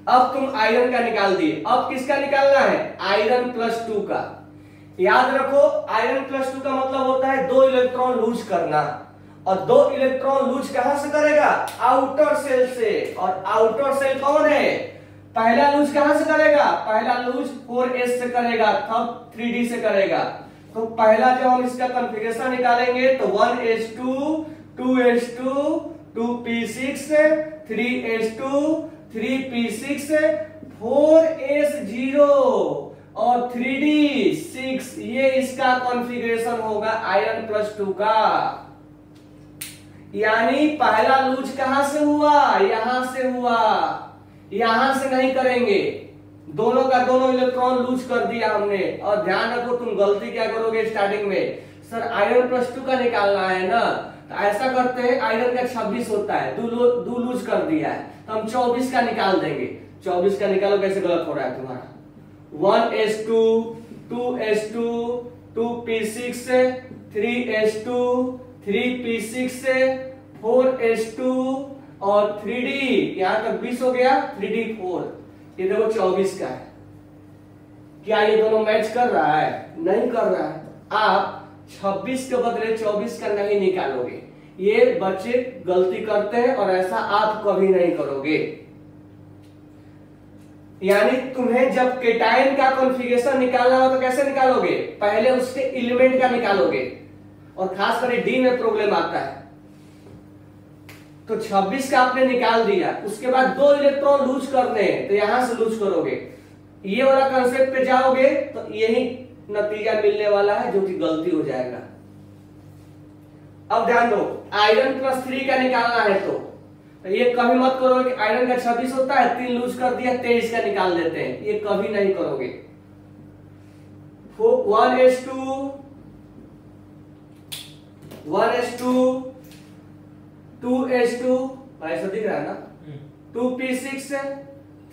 अब तुम आयरन का निकाल दिए, अब किसका निकालना है? आयरन +2 का। याद रखो, आयरन +2 का मतलब होता है 2 इलेक्ट्रॉन लूज करना, और 2 इलेक्ट्रॉन लूज कहां से करेगा? आउटर सेल से। और आउटर सेल कौन है? पहला लूज कहां से करेगा? पहला लूज 4s से करेगा, तब 3d से करेगा। तो पहला जब हम इसका कॉन्फ़िगरेशन निकालेंगे तो 1s2 2s2 2p6 3s2 3p6 4s0 और 3d 6। ये इसका कॉन्फ़िगरेशन होगा आयरन +2 का। यानी पहला लूज कहां से हुआ? यहां से हुआ, यहां से नहीं करेंगे। दोनों का दोनों इलेक्ट्रॉन लूज कर दिया हमने। और ध्यान रखो, तुम गलती क्या करोगे स्टार्टिंग में, सर आयरन +2 का निकालना है ना, तो ऐसा करते हैं आयरन का 26 होता है, 2 लूज कर दिया है तो हम 24 का निकाल देंगे। 24 का निकालो, कैसे गलत हो रहा है तुम्हारा? 1s2 2s2 2p6 3s2 3p6 4s2 और 3d, यहां तक 20 हो गया, 3d 4। ये देखो 24 का है। क्या ये दोनों मैच कर रहा है? नहीं कर रहा है। आप 26 के बदले 24 का नहीं निकालोगे। ये बच्चे गलती करते हैं और ऐसा आप कभी नहीं करोगे। यानी तुम्हें जब केटाइन का कॉन्फ़िगरेशन निकालना हो तो कैसे निकालोगे? पहले उसके एलिमेंट का निकालोगे, और खास करके डी में प्रॉब्लम आता है। तो 26 का आपने निकाल दिया, उसके बाद 2 इलेक्ट्रॉन लूज करने हैं तो यहां से लूज करोगे। ये वाला कंसेप्ट पे जाओगे तो यही नतीजा मिलने वाला है, जो कि गलती हो जाएगा। अब ध्यान दो, आयरन +3 का निकालना है तो ये कभी मत करोगे कि आयरन का 26 होता है, 3 लूज कर दिया 23 का निकाल देते हैं। ये कभी नहीं करोगे। 1s2 2s2 ऐसा दिख रहा है ना, 2p6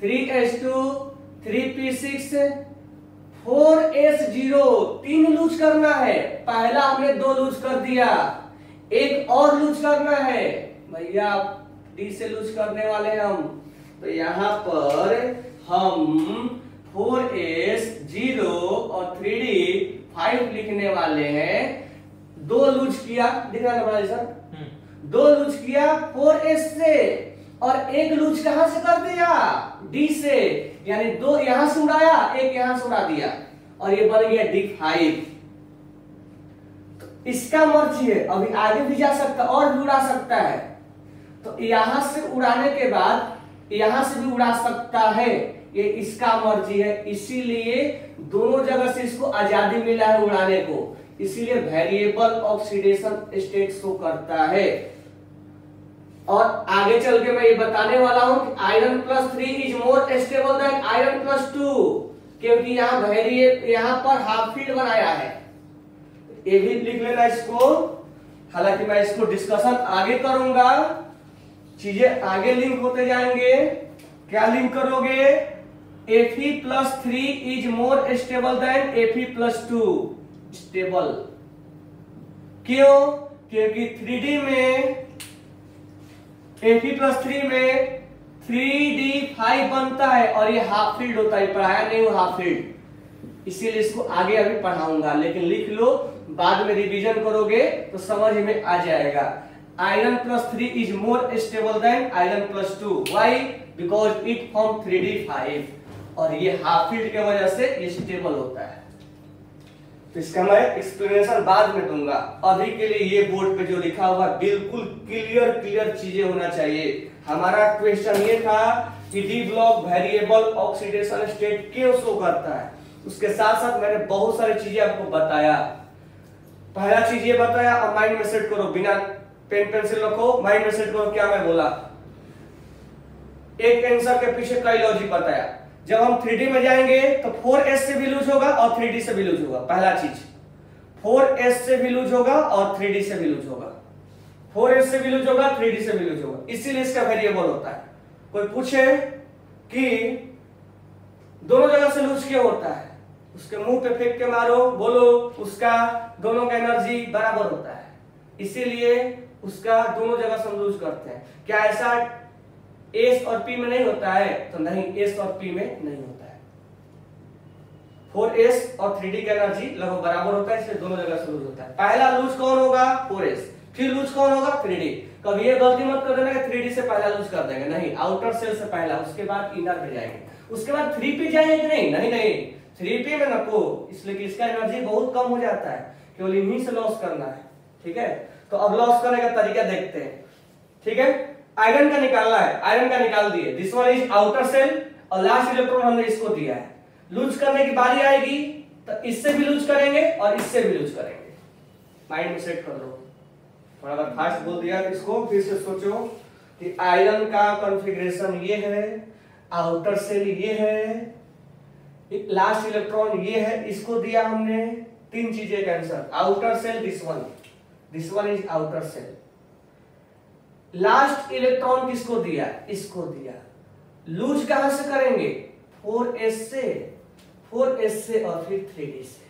3s2 3p6 4s0 3 loose करना है। पहला हमने 2 लूज कर दिया, एक और लूज करना है भैया, डी से लूज करने वाले हैं हम। तो यहां पर हम 4s0 और 3d 5 लिखने वाले हैं। 2 लूज किया, दिख रहा है ना सर? 2 लूज किया 4s से और एक लूज कहां से कर दिया? डी से। यानी 2 यहां से उड़ाया, एक यहां से उड़ा दिया और ये बन गया D5। तो इसका मर्जी है, अभी आगे भी जा सकता और भी उड़ा सकता है। तो यहां से उड़ाने के बाद यहां से भी उड़ा सकता है, ये इसका मर्जी है। इसीलिए दोनों जगह से इसको आजादी मिला है उड़ाने को, इसीलिए वेरिएबल ऑक्सीडेशन स्टेट शो करता है। और आगे चल के मैं ये बताने वाला हूं कि iron +3 is more stable then iron +2, क्योंकि यहां पर हाफ फील्ड बनाया है। ये भी लिख लेना इसको। हालांकि मैं इसको डिस्कशन आगे करूंगा, चीजें आगे लिंक होते जाएंगे। क्या लिंक करोगे? Fe+3 is more stable then Fe+2। Stable क्यों? क्योंकि 3D में Fe+3 में 3d5 बनता है और ये हाफ फील्ड होता है। पढ़ाया नहीं वो हाफ फील्ड, इसीलिए इसको आगे अभी पढ़ाऊंगा, लेकिन लिख लो, बाद में रिवीजन करोगे तो समझ में आ जाएगा। Iron +3 is more stable then iron +2। Why? Because it form 3d5 और ये हाफ फील्ड की वजह से ये स्टेबल होता है। तो इसका मैं एक्सप्लेनेशन बाद में दूंगा। अभी के लिए ये बोर्ड पे जो लिखा हुआ बिल्कुल क्लियर चीजें होना चाहिए। हमारा क्वेश्चन ये था कि D block variable oxidation state क्यों शो करता है। उसके साथ साथ मैंने बहुत सारी चीजें आपको बताया। पहला चीज ये बताया, अब माइंड में सेट करो, बिना पेन पेंसिल रखो, माइंड में सेट करो क्या मैं बोला। एक आंसर के पीछे कई लॉजिक बताया। जब हम 3D में जाएंगे तो 4s से भी लूज होगा और 3D से भी लूज होगा। पहला चीज 4s से भी लूज होगा और 3D से भी लूज होगा। 4s से भी लूज होगा, 3D से भी लूज होगा, इसीलिए इसका वेरिएबल होता है। कोई पूछे कि दोनों जगह से लूज क्यों होता है, उसके मुंह पे फेंक के मारो, बोलो उसका दोनों का एनर्जी बराबर होता है, इसीलिए उसका दोनों जगह से लूज करते हैं। क्या ऐसा S और P में नहीं होता है? तो नहीं, S और P में नहीं होता है। 4s और 3D का एनर्जी लगभग बराबर होता है, इसलिए दोनों जगह से लूज होता है। पहला लूज कौन होगा? 4s। फिर लूज कौन होगा? 3D। कभी ये गलती मत कर देना कि 3D से पहला लूज कर देंगे, नहीं, आउटर सेल से पहला, उसके बाद इनर पे जाएंगे, उसके बाद 3p जाएंगे कि नहीं? नहीं नहीं, 3p में नको, इसलिए कि इसका एनर्जी बहुत कम हो जाता है, केवल इन्हीं से लॉस करना है। ठीक है, तो अब लॉस करने का तरीका देखते हैं। ठीक है, आयरन का निकालना है, आयरन का निकाल दिए, this one is outer shell और लास्ट इलेक्ट्रॉन हमने इसको दिया है। लूज करने की बारी आएगी तो इससे भी लूज करेंगे और इससे भी लूज करेंगे। माइंड में सेट कर लो, थोड़ा अगर फास्ट बोल दिया तो इसको फिर से सोचो कि आयरन का कॉन्फ़िगरेशन ये है, आउटर सेल ये है, लास्ट इलेक्ट्रॉन ये है, इसको दिया हमने। तीन चीजें का answer, outer shell this one is outer shell. Last electron किसको दिया? इसको दिया। लूज कहां से करेंगे? 4s से और फिर 3d से।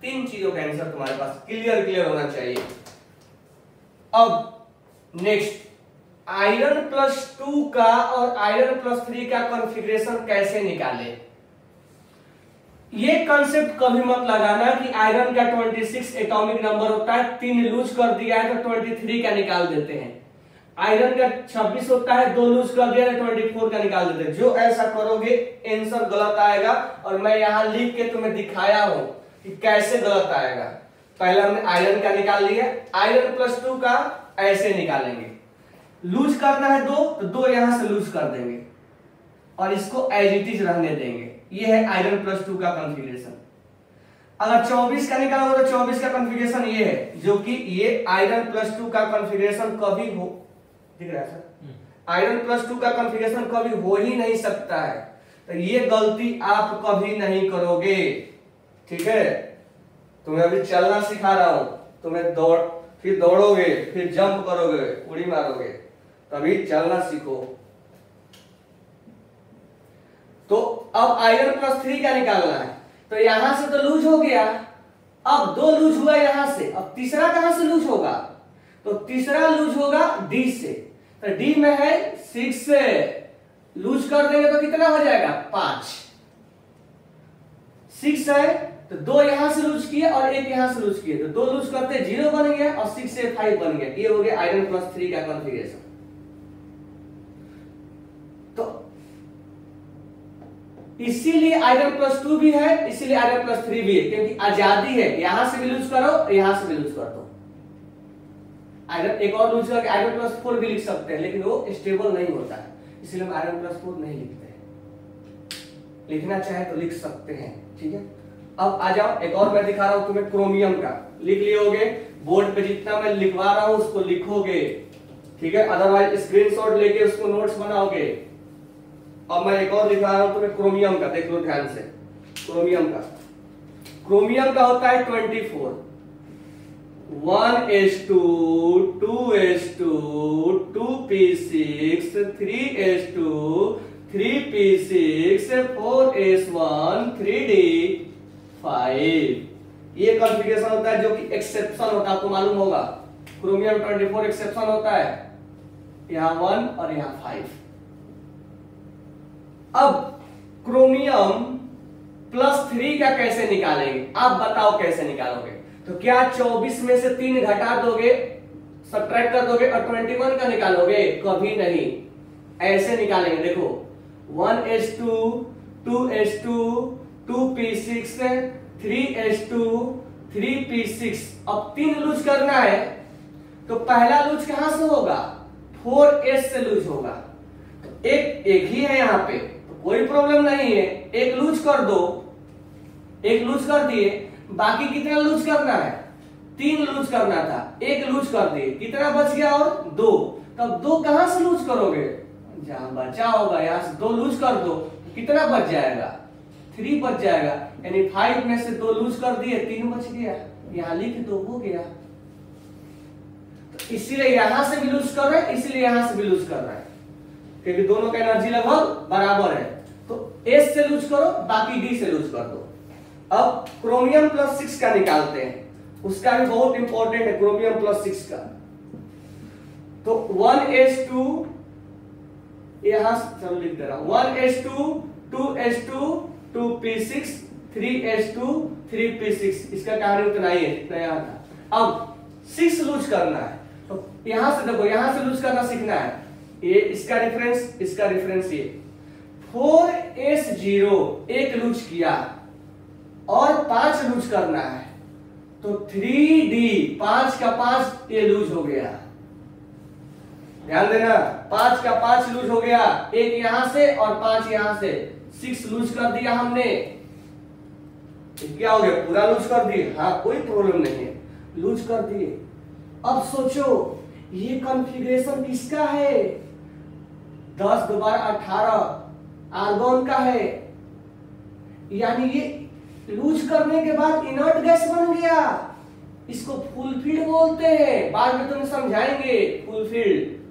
तीन चीजों का आंसर तुम्हारे पास क्लियर होना चाहिए। अब नेक्स्ट, आयरन +2 का और आयरन +3 का कॉन्फ़िगरेशन कैसे निकाले। ये कंसेप्ट कभी मत लगाना कि आयरन का 26 एटॉमिक नंबर होता है, 3 लूज कर दिया है तो 23 का निकाल देते हैं। आयरन का 26 होता है, 2 लूज कर दिया तो 24 का निकाल देते हैं। जो ऐसा करोगे आंसर गलत आएगा, और मैं यहां लिख के तुम्हें दिखाया हूं कि कैसे गलत आएगा। पहले हमने आयरन का निकाल लिया, आयरन +2 का ऐसे निकालेंगे। लूज करना है 2 तो 2 यहां से लूज कर देंगे और इसको एज इट इज रहने देंगे। ये है आयरन +2 का कॉन्फ़िगरेशन। अगर 24 का निकालोगे तो 24 का कॉन्फ़िगरेशन ये है, जो कि ये आयरन +2 का कॉन्फ़िगरेशन कभी हो, दिख रहा है सर, आयरन +2 का कॉन्फ़िगरेशन कभी हो ही नहीं सकता है। तो ये गलती आप कभी नहीं करोगे। ठीक है, तुम्हें अभी चलना सिखा रहा हूं, तुम्हें फिर दौड़ोगे, फिर जंप करोगे, उड़ी मारोगे, तभी चलना सीखो। तो अब आयरन +3 का निकालना है, तो यहां से तो लूज हो गया, अब 2 लूज हुआ यहां से, अब तीसरा कहां से लूज होगा? तो तीसरा लूज होगा डी से, तो डी में है 6 से लूज कर देंगे तो कितना हो जाएगा? 5। 6 है तो 2 यहां से लूज किए और 1 यहां से लूज किए, तो 2 लूज करते 0 बन गया और 6 से 5 बन गया। ये हो गया आयरन +3 का कॉन्फ़िगरेशन। तो इसीलिए आयरन +2 भी है, इसीलिए आयरन +3 भी है, क्योंकि आजादी है, यहां से भी लूज करो, यहां से भी लूज कर दो। आयरन एक और लूज करके आयरन +4 भी लिख सकते हैं, लेकिन वो स्टेबल नहीं होता है, इसलिए हम आयरन +4 नहीं लिखते हैं। लिखना चाहे तो लिख सकते हैं। ठीक है, अब आ जाओ, एक और मैं दिखा रहा हूं तुम्हें क्रोमियम का। लिख लियोगे, बोर्ड पे जितना मैं लिखवा रहा हूं उसको लिखोगे। ठीक है, अदरवाइज स्क्रीनशॉट लेके उसको नोट्स बनाओगे। अब मैं एक और दिखा रहा हूं तुम्हें क्रोमियम का, देख लो ध्यान से। क्रोमियम का होता है 24, 1s2 2s2 2p6 3s2 3p6 4s1 3d5। ये कॉन्फ़िगरेशन होता है, जो कि एक्सेप्शन होता है, आपको मालूम होगा। क्रोमियम 24 एक्सेप्शन होता है, यहां 1 और यहां 5। अब क्रोमियम +3 का कैसे निकालेंगे? आप बताओ कैसे निकालोगे? तो क्या 24 में से 3 घटा दोगे, सब्ट्रैक्ट कर दोगे और 21 का निकालोगे? कभी नहीं, ऐसे निकालेंगे। देखो 1s2 2s2 2p6 3s2 3p6। अब 3 लूज करना है, तो पहला लूज कहां से होगा? 4s से लूज होगा। तो एक ही है यहाँ पे, तो कोई प्रॉब्लम नहीं है, एक लूज कर दो, एक लूज कर दिए, बाकी कितना लूज करना है, 3 लूज करना था, एक लूज कर दिए, कितना बच गया और 2। तब 2 कहां से लूज करोगे, जहां बचा होगा यहां से 2 लूज कर दो, कितना बच जाएगा, 3 बच जाएगा, यानी 5 में से 2 लूज कर दिए, 3 बच गया, यहां लिख दो, हो गया। तो इसीलिए यहां से भी लूज कर रहे हैं, इसीलिए यहां से भी लूज कर रहे हैं, क्योंकि दोनों का एनर्जी लगभग बराबर है। तो S से लूज करो, बाकी D से लूज कर दो। अब क्रोमियम प्लस 6 का निकालते हैं, उसका भी बहुत इंपॉर्टेंट है क्रोमियम प्लस 6 का। तो 1s2 यहां चलो लिख दे रहा हूं, 1s2 2s2 2p6 3s2 3p6, इसका कहानी उतना ही है, इतना याद था। अब 6 लूज करना है, तो यहां से देखो, यहां से लूज करना सीखना है, ये इसका रेफरेंस, इसका रेफरेंस ये 4s0 एक लूज किया और 5 लूज करना है, तो 3d 5 का 5 ये लूज हो गया, ध्यान देना, 5 का 5 लूज हो गया, एक यहां से और 5 यहां से, 6 लूज कर दिया हमने, क्या हो गया, पूरा लूज कर दिए, हाँ कोई प्रॉब्लम नहीं है, लूज कर दिए। अब सोचो ये कॉन्फ़िगरेशन किसका है, 10 दोबारा 18 आर्गन का है, यानी ये लूज करने के बाद इनर्ट गैस बन गया, इसको फुलफिल्ड बोलते हैं, बाद में तुम्हें समझाएंगे फुलफिल्ड।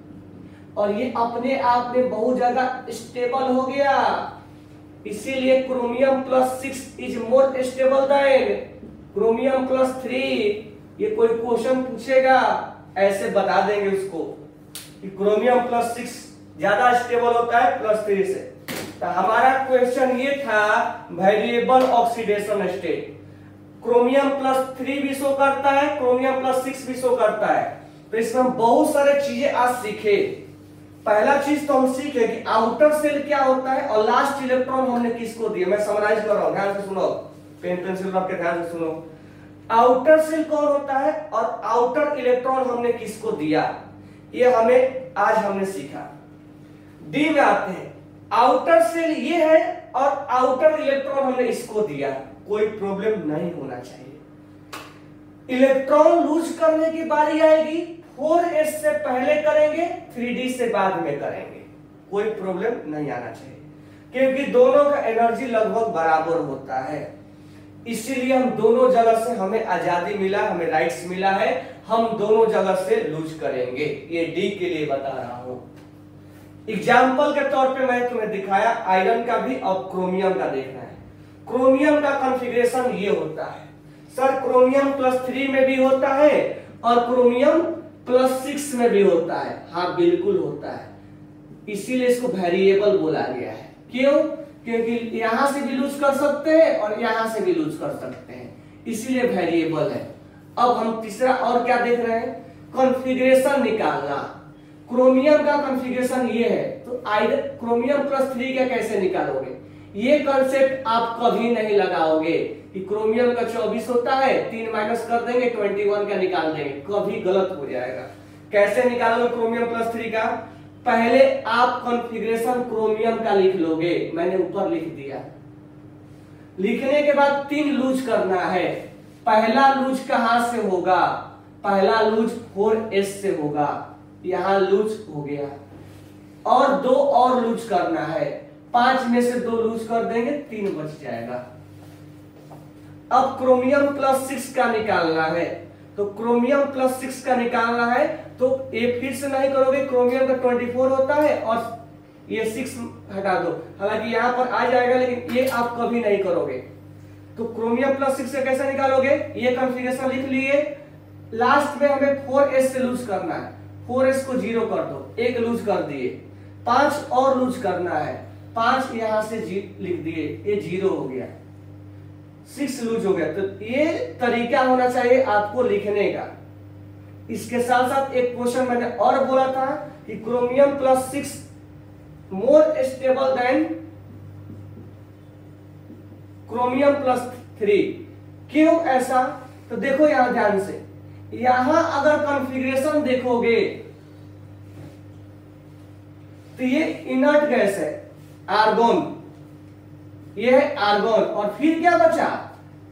और ये अपने आप में बहुत ज्यादा स्टेबल हो गया, इसीलिए chromium plus 6 is more stable than chromium plus 3। ये कोई क्वेश्चन पूछेगा ऐसे बता देंगे उसको कि क्रोमियम प्लस 6 ज्यादा स्टेबल होता है प्लस 3 से। तो हमारा क्वेश्चन ये था variable oxidation state, chromium plus 3 भी शो करता है, क्रोमियम प्लस 6 भी शो करता है। तो इसमें हम बहुत सारे चीजें आज सीखे। पहला चीज तो हम सीखे कि आउटर सेल क्या होता है और लास्ट इलेक्ट्रॉन हमने किसको दिया। मैं समराइज कर रहा हूं, ध्यान से सुनो, पेन पेंसिल रख के ध्यान से सुनो। आउटर सेल कौन होता है और आउटर इलेक्ट्रॉन हमने किसको दिया, ये हमें आज हमने सीखा। डी में आते हैं, आउटर सेल ये है और आउटर इलेक्ट्रॉन हमने इसको दिया, कोई प्रॉब्लम नहीं होना चाहिए। इलेक्ट्रॉन लूज करने की बारी आएगी, 4s से पहले करेंगे, 3d से बाद में करेंगे, कोई प्रॉब्लम नहीं आना चाहिए, क्योंकि दोनों का एनर्जी लगभग बराबर होता है। इसीलिए हम दोनों जगह से हमें आजादी मिला, हमें राइट्स मिला है, हम दोनों जगह से लूज करेंगे। ये डी के लिए बता रहा हूं। एग्जाम्पल के तौर पे मैं तुम्हें दिखाया आयरन का भी, और क्रोमियम का देखना है। क्रोमियम का कॉन्फ़िगरेशन ये होता है, सर क्रोमियम प्लस 3 में भी होता है और क्रोमियम प्लस 6 में भी होता है। हाँ बिल्कुल होता है, इसीलिए इसको वेरिएबल बोला गया है। क्यों? क्योंकि यहां से भी लूज कर सकते हैं और यहां से भी लूज कर सकते हैं, इसीलिए वेरिएबल है। अब हम तीसरा और क्या देख रहे हैं, कॉन्फ़िगरेशन निकालना। क्रोमियम का कॉन्फ़िगरेशन ये है, तो क्रोमियम प्लस 3 का कैसे निकालोगे, ये कॉन्सेप्ट आप कभी नहीं लगाओगे कि क्रोमियम का 24 होता है, 3 माइनस कर देंगे 21 का निकाल देंगे, कभी गलत हो जाएगा। कैसे निकालोगे क्रोमियम प्लस 3 का, पहले आप कॉन्फ़िगरेशन क्रोमियम का लिख लोगे, मैंने ऊपर लिख दिया। लिखने के बाद 3 लूज करना है। पहला लूज कहां से होगा, पहला लूज 4s से होगा, यहां लूज हो गया, और 2 और लूज करना है, 5 में से 2 लूज कर देंगे, 3 बच जाएगा। अब क्रोमियम प्लस 6 का निकालना है, तो क्रोमियम प्लस 6 का निकालना है, तो ये फिर से नहीं करोगे, क्रोमियम का 24 होता है और ये 6 हटा दो, हालांकि यहां पर आ जाएगा लेकिन ये आप कभी नहीं करोगे। तो क्रोमियम प्लस 6 से कैसे निकालोगे, ये कॉन्फ़िगरेशन लिख लिए। लास्ट में हमें 4s से लूज करना है, 4s को 0 कर दो, 1 लूज कर दिए, 5 और लूज करना है, 5 यहां से लिख दिए, ये 0 हो गया, 6 लूज हो गया। तो ये तरीका होना चाहिए आपको लिखने का। इसके साथ साथ एक क्वेश्चन मैंने और बोला था कि क्रोमियम प्लस 6 मोर स्टेबल देन क्रोमियम प्लस 3। क्यों ऐसा, तो देखो यहां ध्यान से, यहां अगर कॉन्फ़िगरेशन देखोगे तो ये इनर्ट गैस है आर्गोन, ये है आर्गोन। और फिर क्या बचा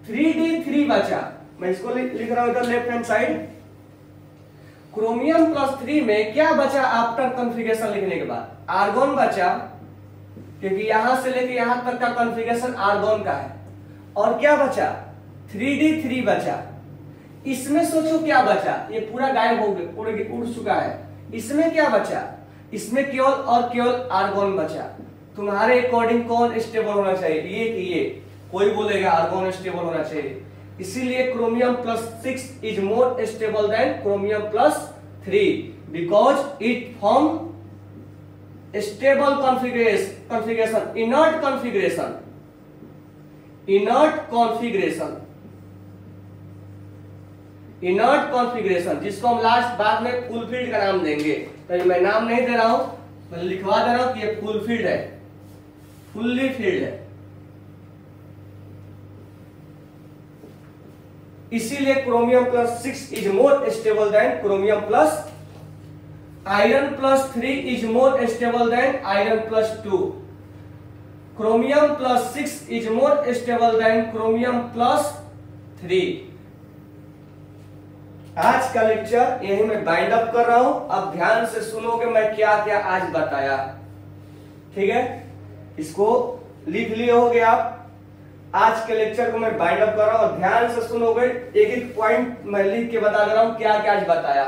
3d3 बचा, मैं इसको लिख रहा हूं इधर left hand side. Chromium plus 3 में क्या बचा आफ्टर कॉन्फ़िगरेशन लिखने के बाद, आर्गोन बचा, क्योंकि यहां से लेके यहां तक का कॉन्फ़िगरेशन आर्गोन का है। और क्या बचा 3d3 बचा। इसमें सोचो क्या बचा, ये पूरा गायब हो गया, उड़ चुका है। इसमें क्या बचा, इसमें केवल और केवल आर्गोन बचा। तुम्हारे अकॉर्डिंग कौन स्टेबल होना चाहिए, ये कि ये? कोई बोलेगा आर्गोन स्टेबल होना चाहिए। इसीलिए chromium plus 6 is more stable than chromium plus 3 because it form stable configuration, inert configuration, inert configuration, जिसको हम लास्ट बाद में फुलफिल्ड का नाम देंगे। तो मैं नाम नहीं दे रहा हूं, मैं लिखवा दे रहा हूं कि ये फुलफिल्ड है, फुल्ली फिल्ड है। इसीलिए chromium plus 6 is more stable than chromium plus, iron plus 3 is more stable then iron plus 2, chromium plus 6 is more stable than chromium plus 3। आज का लेक्चर यही मैं बाइंड अप कर रहा हूं। अब ध्यान से सुनोगे मैं क्या क्या आज बताया, ठीक है? इसको लिख लिए होगे आप। आज के लेक्चर को मैं बाइंड अप कर रहा हूं और ध्यान से सुनोगे, एक एक पॉइंट मैं लिख के बता दे रहा हूं क्या क्या आज बताया।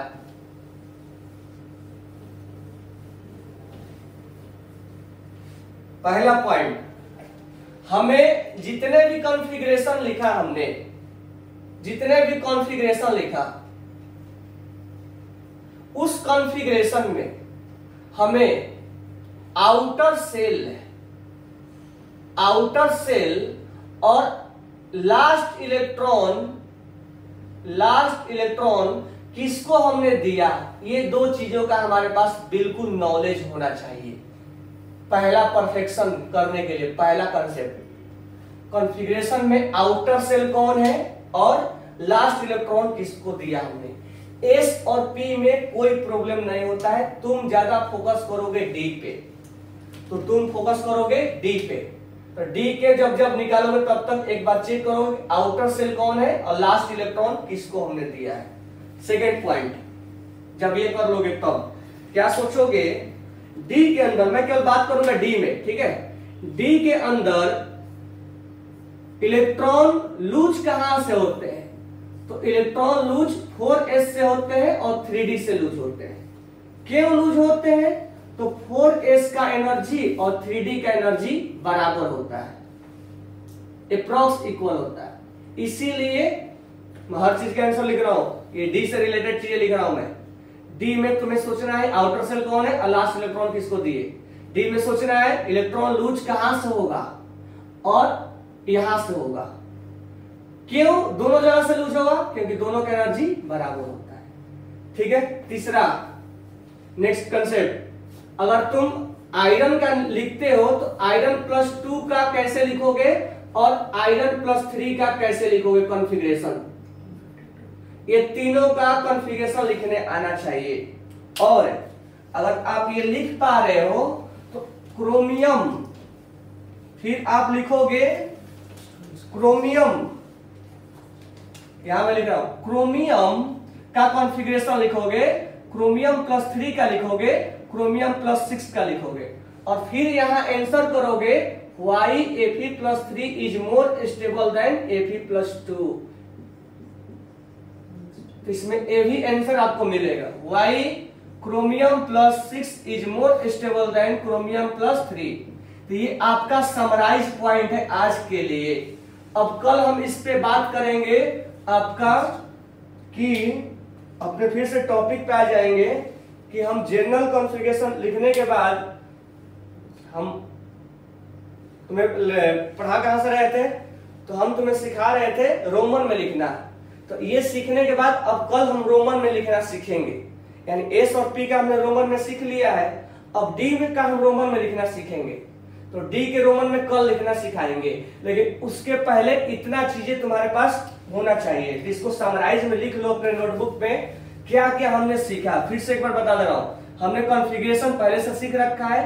पहला पॉइंट, हमें जितने भी कॉन्फ़िगरेशन लिखा, हमने जितने भी कॉन्फ़िगरेशन लिखा, उस कॉन्फ़िगरेशन में हमें आउटर सेल और लास्ट इलेक्ट्रॉन किसको हमने दिया, ये दो चीजों का हमारे पास बिल्कुल नॉलेज होना चाहिए। पहला परफेक्शन करने के लिए पहला कंसेप्ट, कॉन्फ़िगरेशन में आउटर सेल कौन है और लास्ट इलेक्ट्रॉन किसको दिया हमने। एस और पी में कोई प्रॉब्लम नहीं होता है, तुम ज्यादा फोकस करोगे डी पे, तो तुम फोकस करोगे डी पे। तो डी के जब जब निकालोगे तब तक एक बार चेक करोगे आउटर सेल कौन है और लास्ट इलेक्ट्रॉन किसको हमने दिया है। सेकेंड पॉइंट, जब ये कर लोगे तब क्या सोचोगे, डी के अंदर, मैं केवल बात करूंगा डी में, ठीक है? डी के अंदर इलेक्ट्रॉन लूज कहां से होते हैं, तो इलेक्ट्रॉन लूज 4s से होते हैं और 3d से लूज होते हैं। क्यों लूज होते हैं, तो 4s का एनर्जी और 3d का एनर्जी बराबर होता है, अप्रॉक्स इक्वल होता है। इसीलिए मैं हर चीज का आंसर लिख रहा हूं, ये डी से रिलेटेड चीजें लिख रहा हूं मैं। डी में तुम्हें सोचना है आउटर सेल कौन है और लास्ट इलेक्ट्रॉन किसको दिए। डी में सोचना है इलेक्ट्रॉन लूज कहां से होगा और यहां से होगा। क्यों दोनों जगह से लूज होगा, क्योंकि दोनों का एनर्जी बराबर होता है, ठीक है? तीसरा नेक्स्ट कंसेप्ट, अगर तुम आयरन का लिखते हो तो आयरन प्लस 2 का कैसे लिखोगे और आयरन प्लस 3 का कैसे लिखोगे कॉन्फ़िगरेशन, ये तीनों का कॉन्फ़िगरेशन लिखने आना चाहिए। और अगर आप ये लिख पा रहे हो तो क्रोमियम, फिर आप लिखोगे क्रोमियम, यहां मैं लिख रहा हूं क्रोमियम का कॉन्फ़िगरेशन लिखोगे, क्रोमियम प्लस 3 का लिखोगे, क्रोमियम प्लस 6 का लिखोगे, और फिर यहां आंसर करोगे why Fe+3 is more stable than Fe+2। तो इसमें ए भी आंसर आपको मिलेगा, why chromium plus 6 is more stable than chromium plus 3। तो ये आपका समराइज पॉइंट है आज के लिए। अब कल हम इस पे बात करेंगे आपका कि अपने फिर से टॉपिक पे आ जाएंगे कि हम जनरल कॉन्फ़िगरेशन लिखने के बाद हम तुम्हें पढ़ा कहां से रहे थे, तो हम तुम्हें सिखा रहे थे रोमन में लिखना। तो ये सीखने के बाद अब कल हम रोमन में लिखना सीखेंगे, यानी एस और पी का हमने रोमन में सीख लिया है, अब डी का हम रोमन में लिखना सीखेंगे। तो डी के रोमन में कल लिखना सिखाएंगे, लेकिन उसके पहले इतना चीजें तुम्हारे पास होना चाहिए। इसको समराइज में लिख लो अपने नोटबुक पे, क्या क्या हमने सीखा। फिर से एक बार बता दे रहा हूं, हमने कॉन्फ़िगरेशन पहले से सीख रखा है।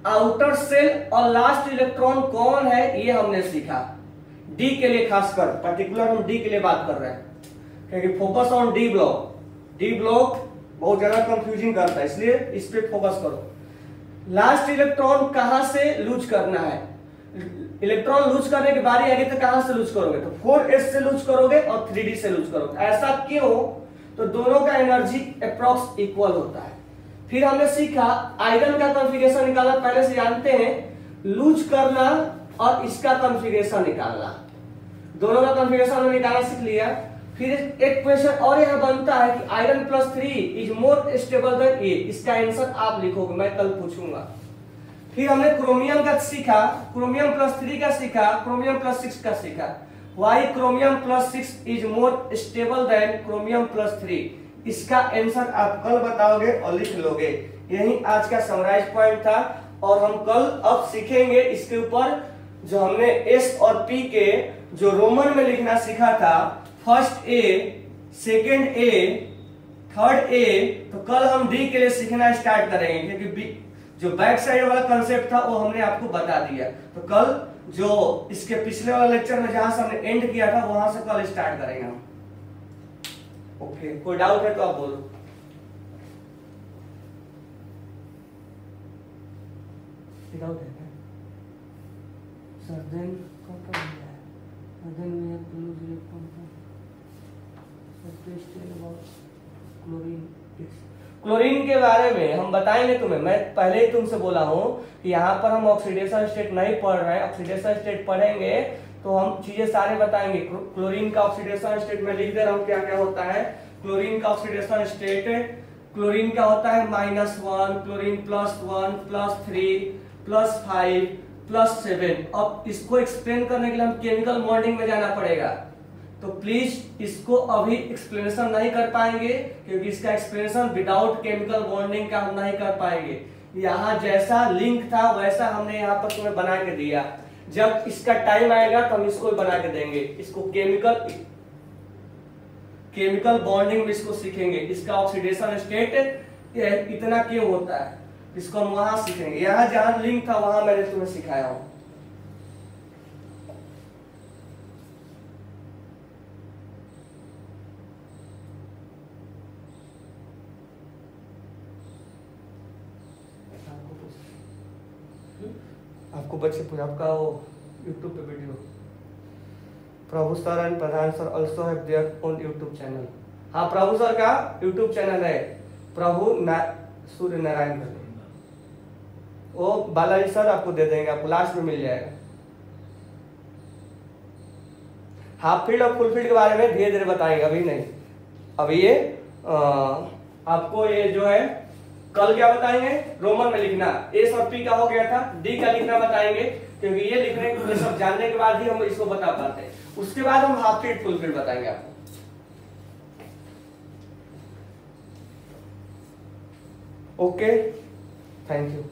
आउटर सेल और लास्ट इलेक्ट्रॉन कौन है ये हमने सीखा। डी के लिए खासकर पर्टिकुलर हम डी के लिए बात कर रहे हैं, क्योंकि focus on D block. D block बहुत ज्यादा कंफ्यूजिंग करता है, इसलिए इस पे फोकस करो। लास्ट इलेक्ट्रॉन कहां से लूज करना है, इलेक्ट्रॉन लूज करने की बारी आएगी तो कहां से लूज करोगे, तो 4s से लूज करोगे और 3d से लूज करोगे। ऐसा क्यों, तो दोनों का एनर्जी अप्रॉक्स इक्वल होता है। फिर हमने सीखा आयरन का कॉन्फ़िगरेशन निकालना, पहले से जानते हैं। लूज करना और इसका कॉन्फ़िगरेशन निकालना, दोनों का कॉन्फ़िगरेशन हमने निकालना सीख लिया। फिर एक क्वेश्चन और यह बनता है कि iron plus 3 is more stable than A, इसका आंसर आप लिखोगे, मैं कल पूछूंगा। फिर हमने क्रोमियम का सीखा, क्रोमियम प्लस 3 का सीखा, क्रोमियम प्लस 6 का सीखा। Why chromium plus 6 is more stable than chromium plus 3, इसका आंसर आप कल बताओगे और लिख लोगे। यही आज का समराइज पॉइंट था, और हम कल अब सीखेंगे इसके ऊपर जो हमने एस और पी के जो रोमन में लिखना सीखा था, first A, second A, third A, तो कल हम डी के लिए सीखना स्टार्ट करेंगे, क्योंकि बी जो बैक साइड वाला कंसेप्ट था वो हमने आपको बता दिया। तो कल जो इसके पिछले वाला लेक्चर में जहां से हमने एंड किया था वहां से कल स्टार्ट करेंगे हम। ओके, कोई डाउट है तो आप बोलो। डाउट है क्या सर? देन कौन है then we have to lose electron sir. Please tell about chlorine. Chlorine के बारे में हम बताएंगे तुम्हें, मैं पहले ही तुमसे बोला हूं कि यहाँ पर हम ऑक्सीडेशन स्टेट नहीं पढ़ रहे हैं। ऑक्सीडेशन स्टेट पढ़ेंगे तो हम चीजें सारे बताएंगे। क्लोरीन का ऑक्सीडेशन स्टेट में लिख दे रहा हूं क्या क्या होता है। क्लोरीन का ऑक्सीडेशन स्टेट, क्लोरीन का होता है -1, क्लोरीन +1, +3, +5, +7। अब इसको एक्सप्लेन करने के लिए हम केमिकल बॉन्डिंग में जाना पड़ेगा, तो प्लीज इसको अभी एक्सप्लेनेशन नहीं कर पाएंगे, क्योंकि इसका एक्सप्लेनेशन विदाउट केमिकल बॉन्डिंग का हम नहीं कर पाएंगे। यहाँ जैसा लिंक था वैसा हमने यहाँ पर तुम्हें बना के दिया। जब इसका टाइम आएगा तो हम इसको बना के देंगे। इसको केमिकल बॉन्डिंग में इसको सीखेंगे। इसका ऑक्सीडेशन स्टेट इतना क्यों होता है, इसको हम वहां सीखेंगे। यहाँ जहां लिंक था वहां मैंने तुम्हें सिखाया हूं। आपको बच्चे पूछा, आपका वो YouTube पे video Prabhu sir and Pradhan sir also have their own YouTube channel. हाँ, प्रभु सर का YouTube चैनल है, प्रभु सूर्य नारायण कर, वो बालाजी सर आपको दे देंगे, आपको लास्ट में मिल जाएगा। हाफ फील्ड और फुल फील्ड के बारे में धीरे धीरे बताएंगे, अभी नहीं। अभी ये आपको ये जो है कल क्या बताएंगे, रोमन में लिखना। एस और पी का हो गया था, डी का लिखना बताएंगे, क्योंकि ये लिखने ये सब जानने के बाद ही हम इसको बता पाते हैं। उसके बाद हम हाफ फील्ड फुल फील्ड बताएंगे आपको। Okay, thank you.